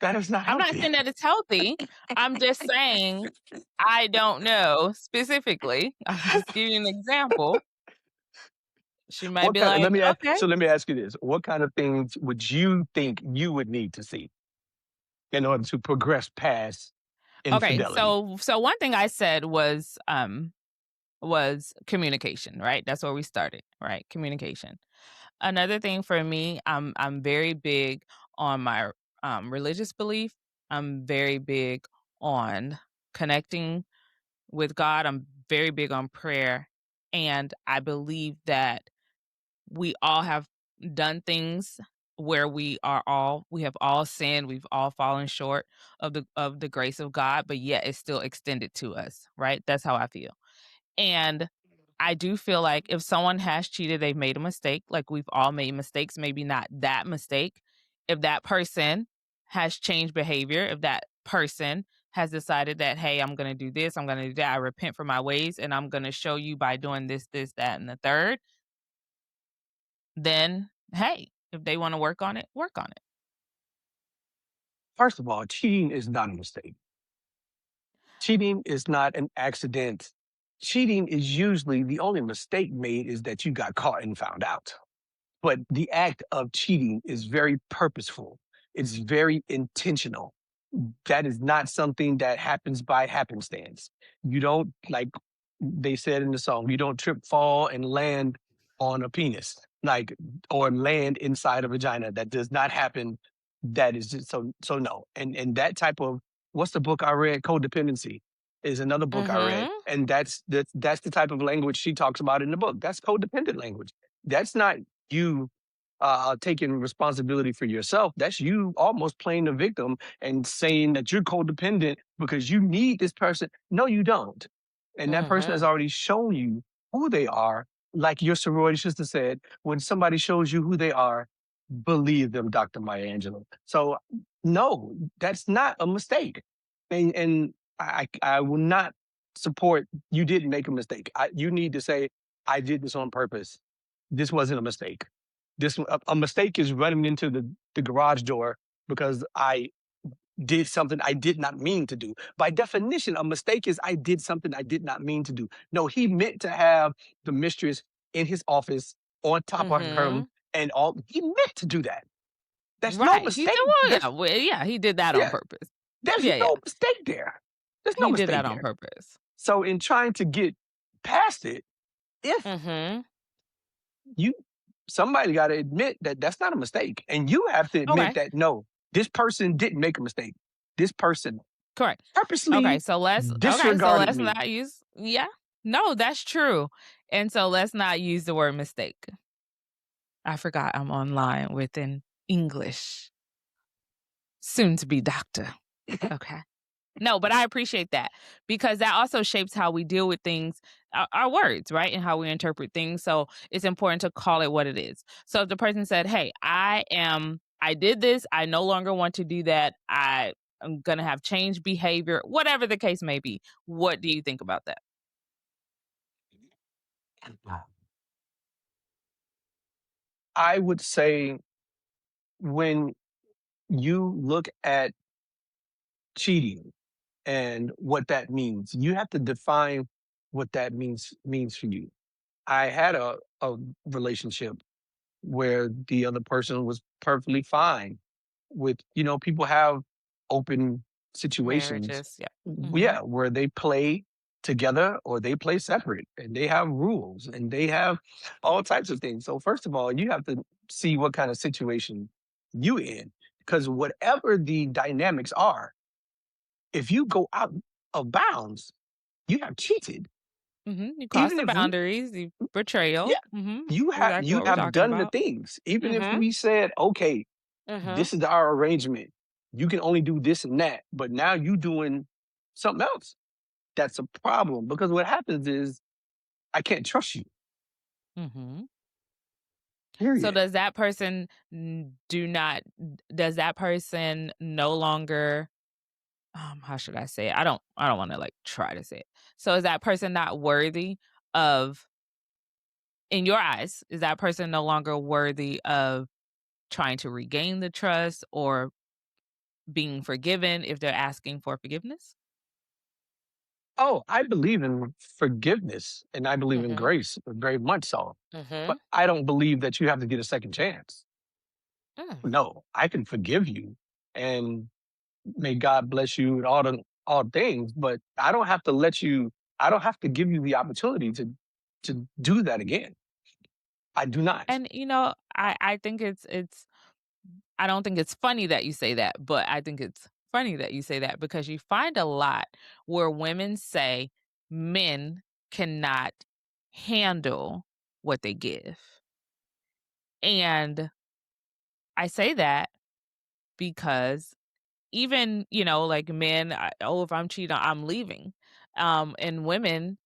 That is not I'm not healthy. saying that it's healthy. I'm just saying I don't know specifically. I'm just giving you an example. She might What be kind of, like, "Okay, let me ask you this. What kind of things would you think you would need to see in order to progress past okay." infidelity? So one thing I said was communication, right? That's where we started, right? Communication. Another thing for me, I'm very big on my religious belief. I'm very big on connecting with God. I'm very big on prayer, and I believe that we all have done things where we have all sinned, we've all fallen short of the grace of God, but yet it's still extended to us, right? That's how I feel. And I do feel like if someone has cheated, they've made a mistake. Like, we've all made mistakes, maybe not that mistake. If that person has changed behavior, if that person has decided that, hey, I'm going to do this, I'm going to do that, I repent for my ways, and I'm going to show you by doing this, this, that, and the third, then hey, if they want to work on it, work on it. First of all, cheating is not a mistake. Cheating is not an accident. Cheating is usually the only mistake made is that you got caught and found out. But the act of cheating is very purposeful. It's very intentional. That is not something that happens by happenstance. You don't, like they said in the song, you don't trip, fall, and land on a penis, like, or land inside a vagina. That does not happen. That is just so no. And that type of, what's the book I read? Codependency is another book I read, Mhm. and that's the type of language she talks about in the book. That's codependent language. That's not you taking responsibility for yourself. That's you almost playing the victim and saying that you're codependent because you need this person. No, you don't. And that person has Mhm. already shown you who they are. Like your sorority sister said, when somebody shows you who they are, believe them, Dr. Maya Angelou. So no, that's not a mistake. And I will not support you didn't make a mistake. You need to say, I did this on purpose. This wasn't a mistake. A mistake is running into the garage door because I did something I did not mean to do. By definition, a mistake is I did something I did not mean to do. No, he meant to have the mistress in his office on top of him Mhm. and all. He meant to do that. That's no Right. He did, mistake. well, yeah, well, yeah, he did that on Yeah, purpose. there's Yeah, yeah. no mistake there. There's no He did mistake that on there. purpose. So in trying to get past it, if Mhm. you somebody got to admit that that's not a mistake, and you have to admit Okay. that no, this person didn't make a mistake. This person Correct. Okay, purposely so disregarded let's me. not use, yeah. No, that's true. And so let's not use the word mistake. I forgot I'm online with an English soon to be doctor. Okay. No, but I appreciate that because that also shapes how we deal with things, our words, right? And how we interpret things. So it's important to call it what it is. So if the person said, "Hey, I did this. I no longer want to do that. I'm going to have changed behavior," whatever the case may be. What do you think about that? I would say when you look at cheating and what that means, you have to define what that means for you. I had a relationship where the other person was perfectly fine with, people have open situations, Marriages, yeah. Mhm. yeah, where they play together or they play separate and they have rules and they have all types of things. So first of all, you have to see what kind of situation you in, because whatever the dynamics are, if you go out of bounds, you have cheated. Mhm. You cross Even the if we boundaries, you Yeah, betrayal. Mhm. you have Exactly you what we're have talking done the about. things. Even if Mhm. we said, "Okay, Mhm. this is our arrangement. You can only do this and that," but now you doing something else. That's a problem because what happens is I can't trust you. Mhm. So Period. does that person does that person no longer, how should I say it? I don't want to like try to say it. So is that person not worthy of, in your eyes, is that person no longer worthy of trying to regain the trust or being forgiven if they're asking for forgiveness? Oh, I believe in forgiveness and I believe in Mhm. grace very much so. But Mhm. I don't believe that you have to get a second chance. Mm. No, I can forgive you and may God bless you and all things, but I don't have to give you the opportunity to do that again. I do not. And I think it's I don't think it's funny that you say that, but I think it's funny that you say that because you find a lot where women say men cannot handle what they give. And I say that because even, like men, oh, if I'm cheating, I'm leaving. And women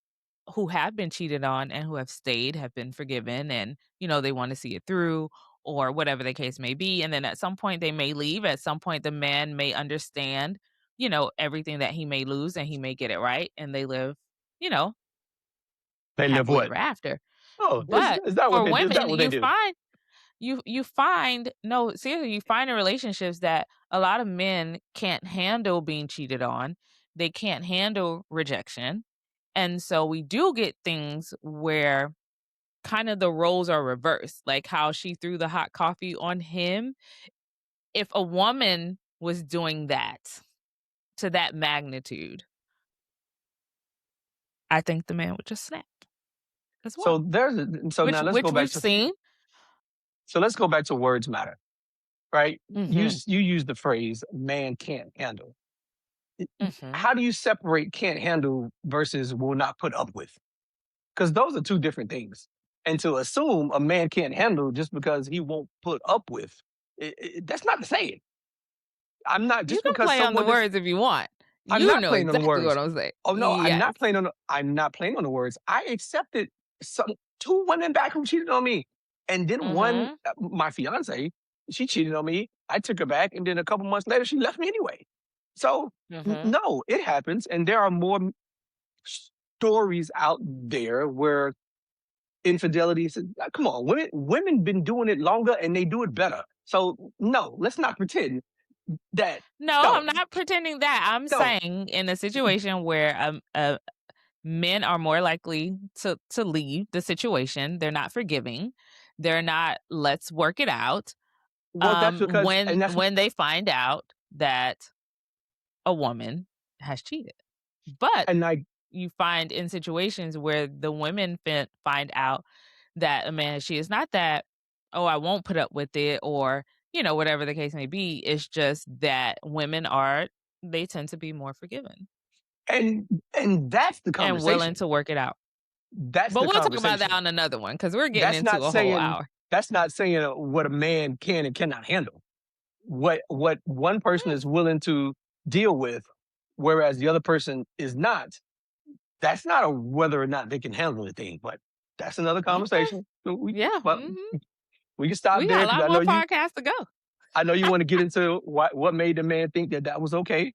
who have been cheated on and who have stayed have been forgiven and, they want to see it through or whatever the case may be. And then at some point they may leave. At some point the man may understand, everything that he may lose and he may get it right and they live, you know, They live happily what? ever after. Oh, But is that what for they do? Is that women, what they do? you find no, seriously, you find in relationships that a lot of men can't handle being cheated on. They can't handle rejection. And so we do get things where kind of the roles are reversed, like how she threw the hot coffee on him. If a woman was doing that to that magnitude, I think the man would just snap as well, So now let's which go back we've to seen. words matter, right? Mhm. You use the phrase man can't handle. Mhm. How do you separate can't handle versus will not put up with? Because those are two different things. And to assume a man can't handle just because he won't put up with, that's not the same. I'm not You just can because play on the someone is. words if you want. I'm You not know playing on the exactly what words. I'm saying. Oh no, Yes. I'm not playing on the words. I accepted some two women back who cheated on me, and then one, Mhm. my fiance, she cheated on me. I took her back, and then a couple months later, she left me anyway. So Mhm. no, it happens, and there are more stories out there where infidelity is. Come on, women been doing it longer, and they do it better. So no, let's not pretend that. No, No, I'm not pretending that. I'm no, saying in a situation where men are more likely to leave the situation. They're not forgiving. They're not let's work it out. well, that's because, When and that's when they find out that a woman has cheated. But and I you find in situations where the women find out that a man she is not that, oh, I won't put up with it, or whatever the case may be. It's just that women are, they tend to be more forgiving and that's the and willing conversation. to work it out. That's But the we'll talk about that conversation. on another one because we're getting That's into not a whole saying hour. that's not saying what a man can and cannot handle. What one person Mm, is willing to deal with, whereas the other person is not, that's not a whether or not they can handle the thing, but that's another Okay. conversation. So Yeah. well, we can stop We got there a because lot more podcasts to go. I know you want to get into what made the man think that that was okay.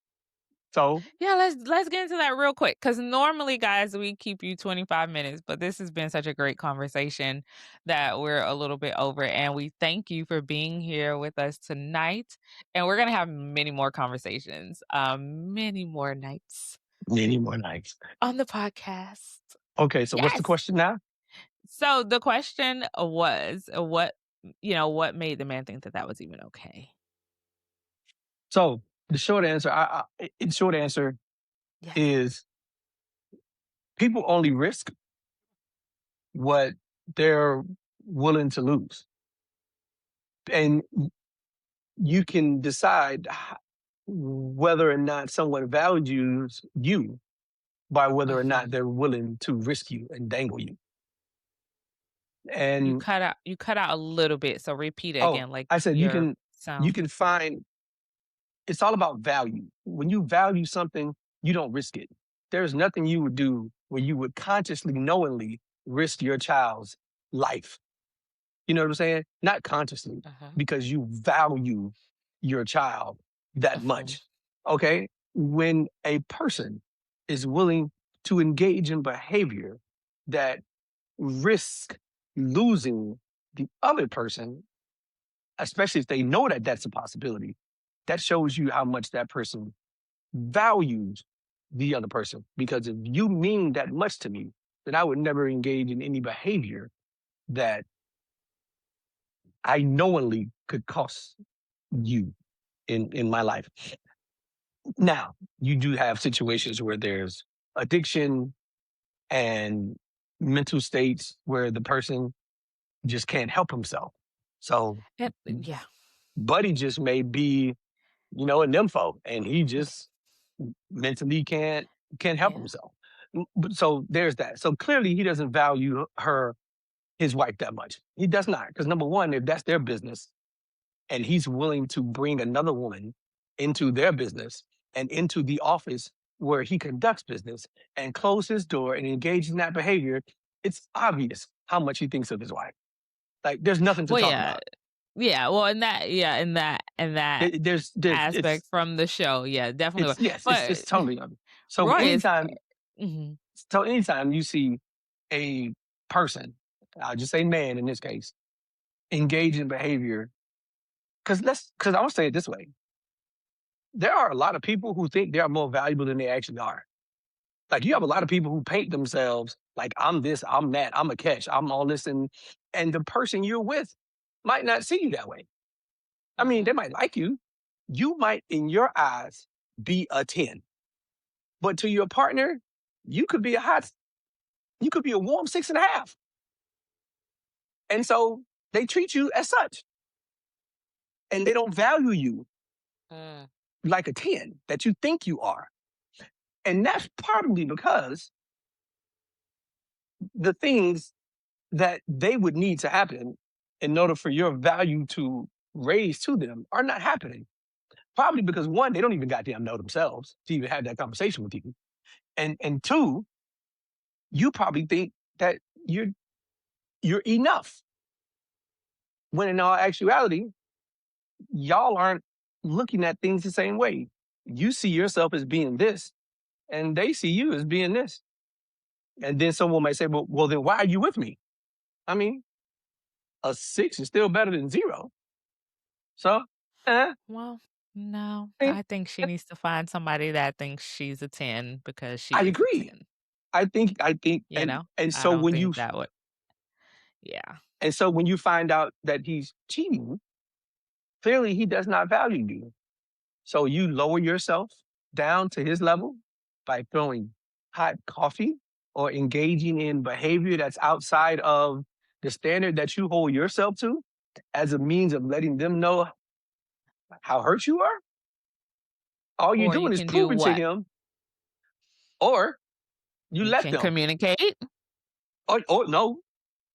So Yeah, let's get into that real quick because normally, guys, we keep you 25 minutes, but this has been such a great conversation that we're a little bit over, and we thank you for being here with us tonight. And we're gonna have many more conversations, many more nights many more nights. on the podcast. Okay, so what's the Yes. question now? So the question was, what made the man think that that was even okay? So the short answer, in short answer, Yes. is people only risk what they're willing to lose, and you can decide whether or not someone values you by whether or not Mhm. they're willing to risk you and dangle you. You And cut out you cut out a little bit, so repeat it oh, again, like I said your you sound. can find, it's all about value. When you value something, you don't risk it. There's nothing you would do where you would consciously, knowingly risk your child's life. You know what I'm saying? Not consciously, Uh-huh. because you value your child that Mhm. much. Okay? When a person is willing to engage in behavior that risk losing the other person, especially if they know that that's a possibility, that shows you how much that person values the other person. Because if you mean that much to me, then I would never engage in any behavior that I knowingly could cost you in my life. Now, you do have situations where there's addiction and mental states where the person just can't help himself. So And yeah. Buddy just may be, a nympho, and he Mm, just mentally can't help yeah. himself. But so there's that. So clearly he doesn't value his wife that much. He does not. Because number one, if that's their business and he's willing to bring another woman into their business and into the office where he conducts business and close his door and engage in that behavior, it's obvious how much he thinks of his wife. Like there's nothing to Well, talk yeah. about. Yeah, well, in that There's aspect from the show, yeah, definitely. it's yes, But it's totally so Roy is anytime mhm. so anytime you see a person, I'll just say man in this case, engage in behavior, because I'll say it this way. There are a lot of people who think they are more valuable than they actually are. Like you have a lot of people who paint themselves like I'm this, I'm that, I'm a catch, I'm all this, and the person you're with might not see you that way. I mean, they Mhm. might like you. You might, in your eyes, be a 10. But to your partner, you could be you could be a warm 6.5. And so they treat you as such. And they don't value you Mm. like a 10 that you think you are. And that's probably because the things that they would need to happen in order for your value to raise to them are not happening. Probably because one, they don't even goddamn know themselves to even have that conversation with you. And two, you probably think that you're enough. When in all actuality, y'all aren't looking at things the same way. You see yourself as being this, and they see you as being this. And then someone might say, well, then why are you with me? I mean, a 6 is still better than 0. So, eh, Well, no, I, I think she needs to find somebody that thinks she's a 10 because I she is a agree. 10, I think, and I so don't when think that would yeah. you find out that he's cheating, clearly he does not value you. So you lower yourself down to his level by throwing hot coffee or engaging in behavior that's outside of the standard that you hold yourself to as a means of letting them know how hurt you are. All you're Or you doing is can do proving to what? him, or you You let can them, communicate. or no,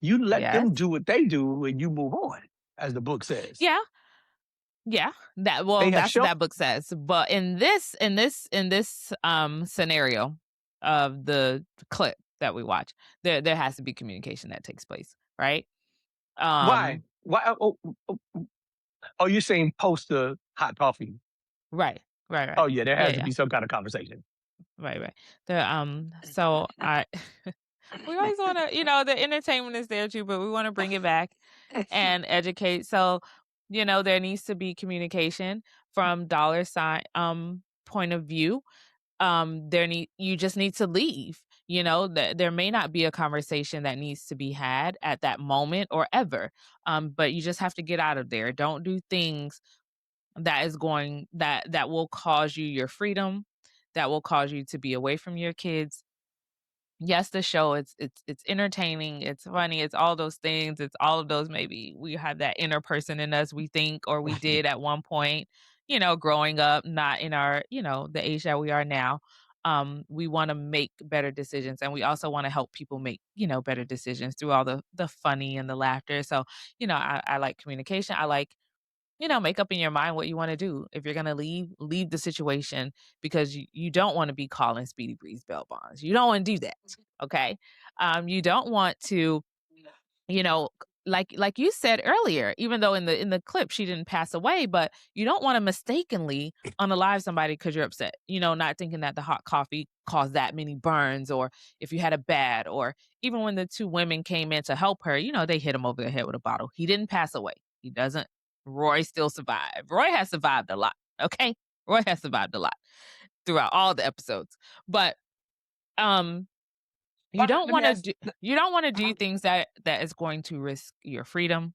you let Yes. them do what they do when you move on, as the book says. Yeah. Yeah, They have that's what shown that book says. But in this scenario of the clip that we watch, there has to be communication that takes place, right? why? Um, Why? Oh, you're saying post the hot coffee? right, right, Oh right. yeah, there Yeah, has to yeah, be some kind of conversation. right, right. So I we always want to, the entertainment is there too, but we want to bring it back and educate. So, there needs to be communication from dollar sign point of view. You just need to leave. There may not be a conversation that needs to be had at that moment or ever. But you just have to get out of there. Don't do things that will cause you your freedom, that will cause you to be away from your kids. Yes, the show, it's entertaining, it's funny, it's all those things, it's all of those. Maybe we have that inner person in us, we think, or we did at one point, growing up, not in our, the age that we are now. We wanna make better decisions, and we also wanna help people make, better decisions through all the funny and the laughter. So, I like communication. I like, make up in your mind what you wanna do. If you're gonna leave, leave the situation, because you don't wanna be calling Speedy Breeze bail bonds. You don't wanna do that, okay? You don't want to, you know, like you said earlier, even though in the clip she didn't pass away, but you don't wanna mistakenly unalive somebody because 'cause you're upset, not thinking that the hot coffee caused that many burns, or if you had a bad, or even when the 2 women came in to help her, they hit him over the head with a bottle. He didn't pass away. He doesn't Roy still survived. Roy has survived a lot, okay? Roy has survived a lot throughout all the episodes. But, um you But don't let me wanna ask. do you don't wanna do things that is going to risk your freedom,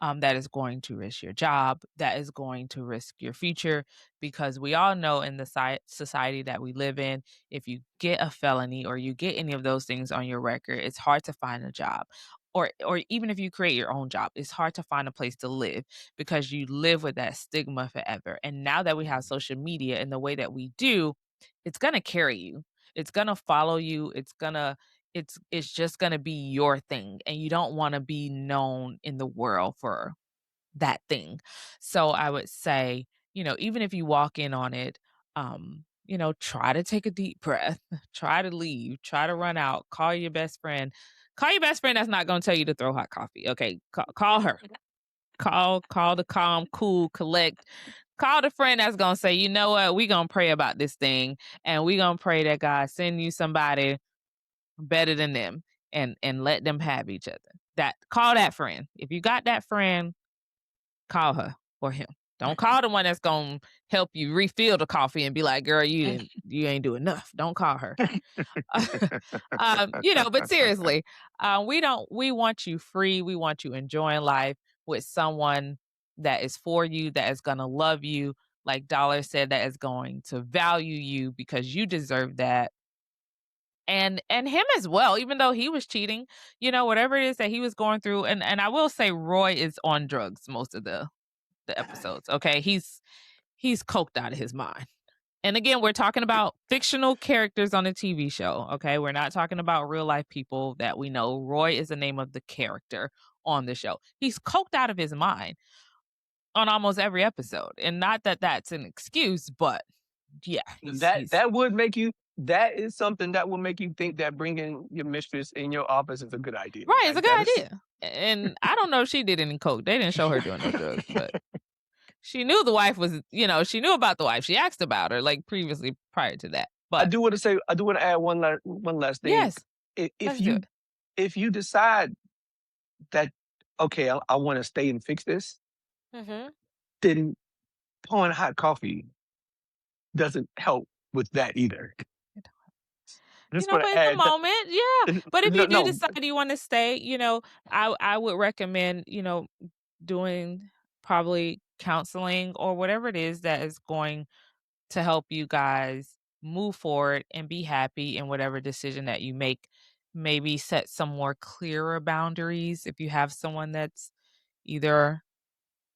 that is going to risk your job, that is going to risk your future, because we all know in the society that we live in, if you get a felony or you get any of those things on your record, it's hard to find a job. Or even if you create your own job, it's hard to find a place to live because you live with that stigma forever. And now that we have social media in the way that we do, it's gonna carry you. It's gonna follow you. It's just gonna be your thing, and you don't wanna be known in the world for that thing. So I would say, even if you walk in on it, try to take a deep breath, try to leave, try to run out, call your best friend. Call your best friend that's not gonna tell you to throw hot coffee. Okay. Call her. Call the calm, cool, collect. Call the friend that's gonna say, you know what, we gonna pray about this thing, and we gonna pray that God send you somebody better than them, and let them have each other. Call that friend. If you got that friend, call her or him. Don't call the one that's gonna help you refill the coffee and be like, "Girl, you ain't do enough." Don't call her. But seriously, we want you free. We want you enjoying life with someone that is for you, that is gonna love you, like Dollar said, that is going to value you because you deserve that, and him as well, even though he was cheating, whatever it is that he was going through. And I will say Roy is on drugs most of the episodes. Okay. He's coked out of his mind. And again, we're talking about fictional characters on a TV show. Okay. We're not talking about real life people that we know. Roy is the name of the character on the show. He's coked out of his mind on almost every episode. And not that that's an excuse, but yeah, he's That would make you. That is something that will make you think that bringing your mistress in your office is a good idea. right. It's a Like that good is. idea. And I don't know if she did any coke. They didn't show her doing no drugs, but she knew the wife was, she knew about the wife. She asked about her like previously prior to that. I But do want to say. I do want to add one last thing. yes, If let's do you it. decide that okay, I want to stay and fix this, Mhm. then pouring hot coffee doesn't help with that either. Just want But to in the add that. moment, yeah. But if No, you do no, decide you want to stay, I would recommend, doing probably counseling or whatever it is that is going to help you guys move forward and be happy in whatever decision that you make. Maybe set some more clearer boundaries if you have someone that's either,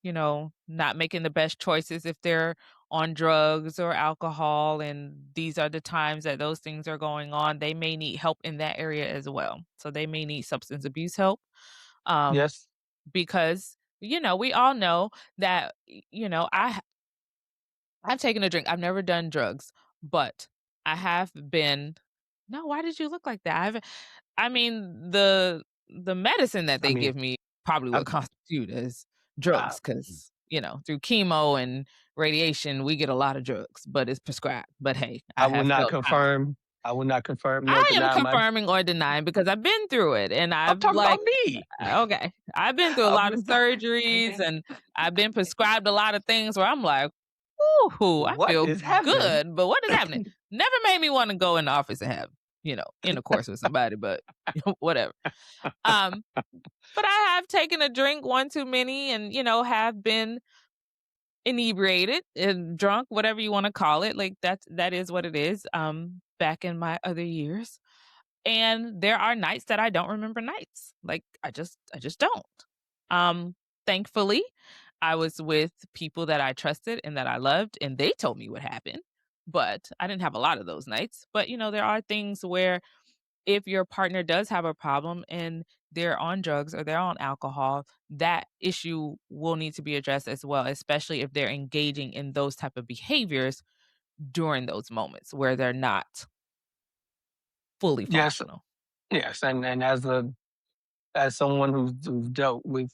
not making the best choices if they're on drugs or alcohol, and these are the times that those things are going on. They may need help in that area as well. So they may need substance abuse help. Um, yes. because we all know that, I've taken a drink. I've never done drugs, but I have been. No, why did you look like that? I mean, the medicine that I they mean, give me probably I, would constitute as I, drugs because, through chemo and radiation, we get a lot of drugs, but it's prescribed. But hey, I I will have not felt high. confirm. I will not confirm nor I am deny my. confirming or denying because I've been through it and I'm I've talking about like, me. okay, I've been through a lot of I'm- surgeries and I've been prescribed a lot of things where I'm like, ooh, I what feel is happening? good, but what is happening? Never made me want to go in the office and have, intercourse with somebody, but whatever. Um, but I have taken a drink one too many and, have been inebriated and drunk, whatever you want to call it. Like that is what it is. Back in my other years. And there are nights that I don't remember nights. Like I just don't. Thankfully, I was with people that I trusted and that I loved and they told me what happened. But I didn't have a lot of those nights. But there are things where if your partner does have a problem and they're on drugs or they're on alcohol, that issue will need to be addressed as well, especially if they're engaging in those type of behaviors during those moments where they're not fully Yes, functional. yes, and as someone who's dealt with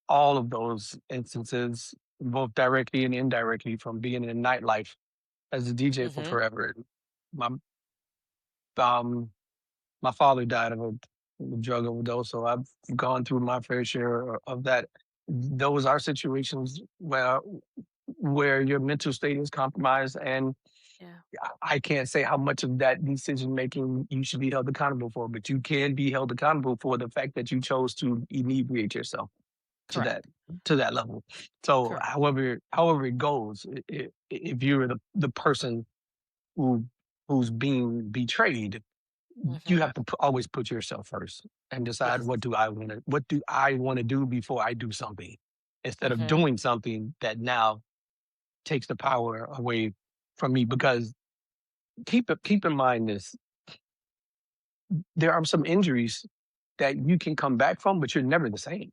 all of those instances, both directly and indirectly, from being in nightlife as a DJ for Mhm. forever. My um my father died of a drug overdose, so I've gone through my fair share of that. Those are situations where your mental state is compromised, and Yeah. I can't say how much of that decision making you should be held accountable for, but you can be held accountable for the fact that you chose to inebriate yourself to that Correct. to that level. So, Correct. however it goes, if you're the person who who's being betrayed, you Mhm. have to always put yourself first and decide Yes. what do I want to do before I do something, instead of Mhm. doing something that now takes the power away from me. Because keep in mind this: there are some injuries that you can come back from, but you're never the same.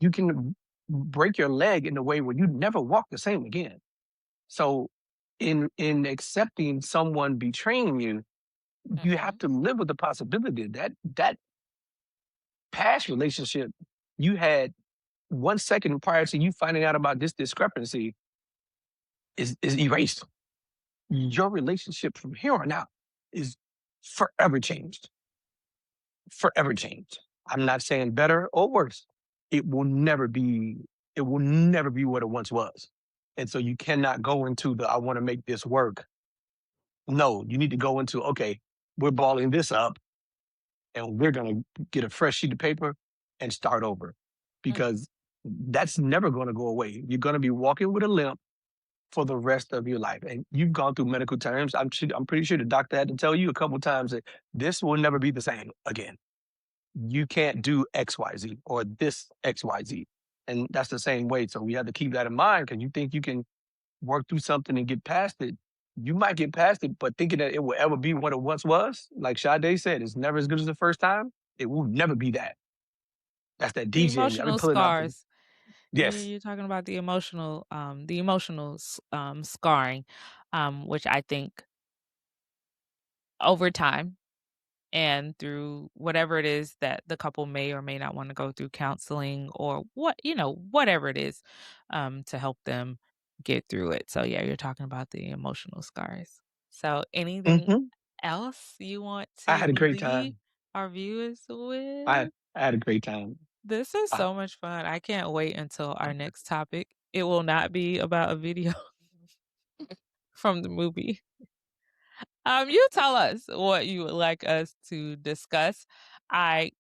You can break your leg in a way where you never walk the same again. So, in accepting someone betraying you, you have Mhm. to live with the possibility that that past relationship you had 1 second prior to you finding out about this discrepancy is erased. Your relationship from here on out is forever changed. Forever changed. I'm not saying better or worse. It will never be, it will never be what it once was. And so you cannot go into the I want to make this work. No, you need to go into, okay, we're balling this up and we're going to get a fresh sheet of paper and start over, Mm. because that's never going to go away. You're going to be walking with a limp for the rest of your life. And you've gone through medical terms. I'm pretty sure the doctor had to tell you a couple times that this will never be the same again. You can't do XYZ or this XYZ. And that's the same way. So we have to keep that in mind, because you think you can work through something and get past it. You might get past it, but thinking that it will ever be what it once was, like Sade said, it's never as good as the first time. It will never be that. That's that The DJ in me. I've been emotional pulling out the scars. yes. You're talking about the emotional scarring, which I think over time and through whatever it is that the couple may or may not want to go through counseling or whatever it is, to help them get through it. So yeah, you're talking about the emotional scars. So anything Hmm. else you want I to had a great leave time. our viewers I with? I had a great time. This is Uh, so much fun. I can't wait until our next topic. It will not be about a video from the movie. You tell us what you would like us to discuss. I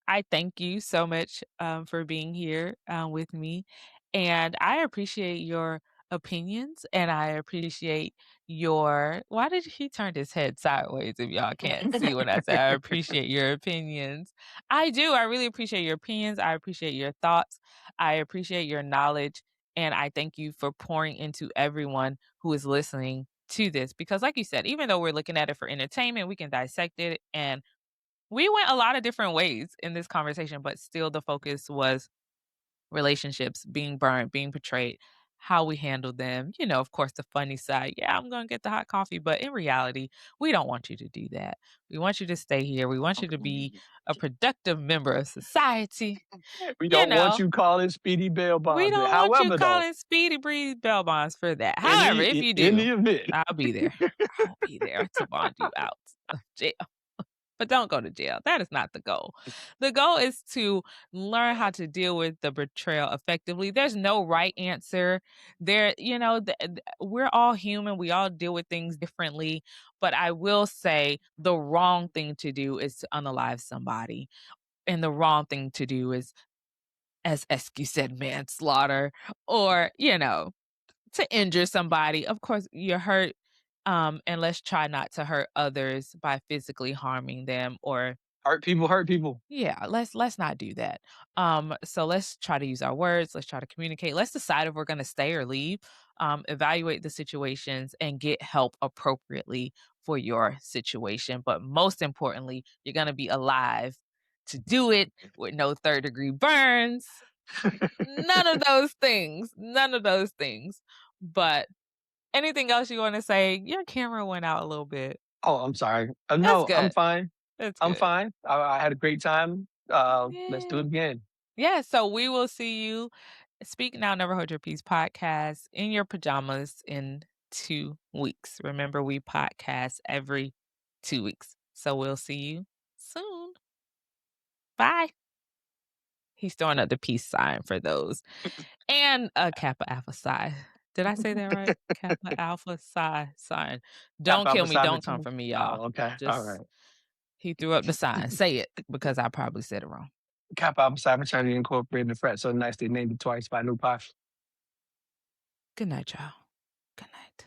I thank you so much for being here with me. And I appreciate your opinions and I appreciate your. Why did he turn his head sideways if y'all can't see what I said? I appreciate your opinions. I do. I really appreciate your opinions. I appreciate your thoughts. I appreciate your knowledge. And I thank you for pouring into everyone who is listening to this. Because, like you said, even though we're looking at it for entertainment, we can dissect it and we went a lot of different ways in this conversation, but still the focus was relationships, being burned, being betrayed, how we handle them. Of course, the funny side, yeah, I'm going to get the hot coffee. But in reality, we don't want you to do that. We want you to stay here. We want you to be a productive member of society. We You don't want know, you calling Speedy bail we bondsman. don't want you However, though, calling Speedy Breeze bell bonds for that. in However, if the you in do, the event, I'll be there. I'll be there to bond you out of jail. But don't go to jail. That is not the goal. The goal is to learn how to deal with the betrayal effectively. There's no right answer. We're all human. We all deal with things differently. But I will say the wrong thing to do is to unalive somebody. And the wrong thing to do is, as Esky said, manslaughter or, to injure somebody. Of course, you're hurt. And let's try not to hurt others by physically harming them or hurt people hurt people. yeah, let's not do that. So let's try to use our words, let's try to communicate. Let's decide if we're gonna stay or leave. Evaluate the situations and get help appropriately for your situation. But most importantly, you're gonna be alive to do it with no third-degree burns. None of those things. None of those things. But anything else you wanna say? Your camera went out a little bit. Oh, I'm sorry. That's No, I'm good. fine. That's I'm good. fine. I had a great time. Let's do Yeah. it again. Yeah, so we will see you Speak Now, Never Hold Your Peace podcast in your pajamas in 2 weeks. Remember, we podcast every 2 weeks. So we'll see you soon. Bye. He's throwing up the peace sign for those. And a Kappa Alpha Psi. Did I say that right? Kappa Alpha Psi sign. Kappa Don't kill Alpha me. Psi Don't come too. for me, y'all. Oh, okay. All Just right. he threw up the sign. Say it because I probably said it wrong. Kappa Alpha Psi Fraternity Incorporated in Fret. So nice they named it twice by New Posh. Good night, y'all. Good night.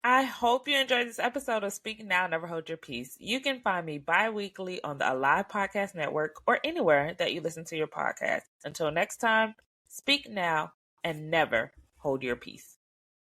I hope you enjoyed this episode of Speak Now, Never Hold Your Peace. You can find me bi-weekly on the Alive Podcast Network or anywhere that you listen to your podcast. Until next time, speak now and never hold your peace.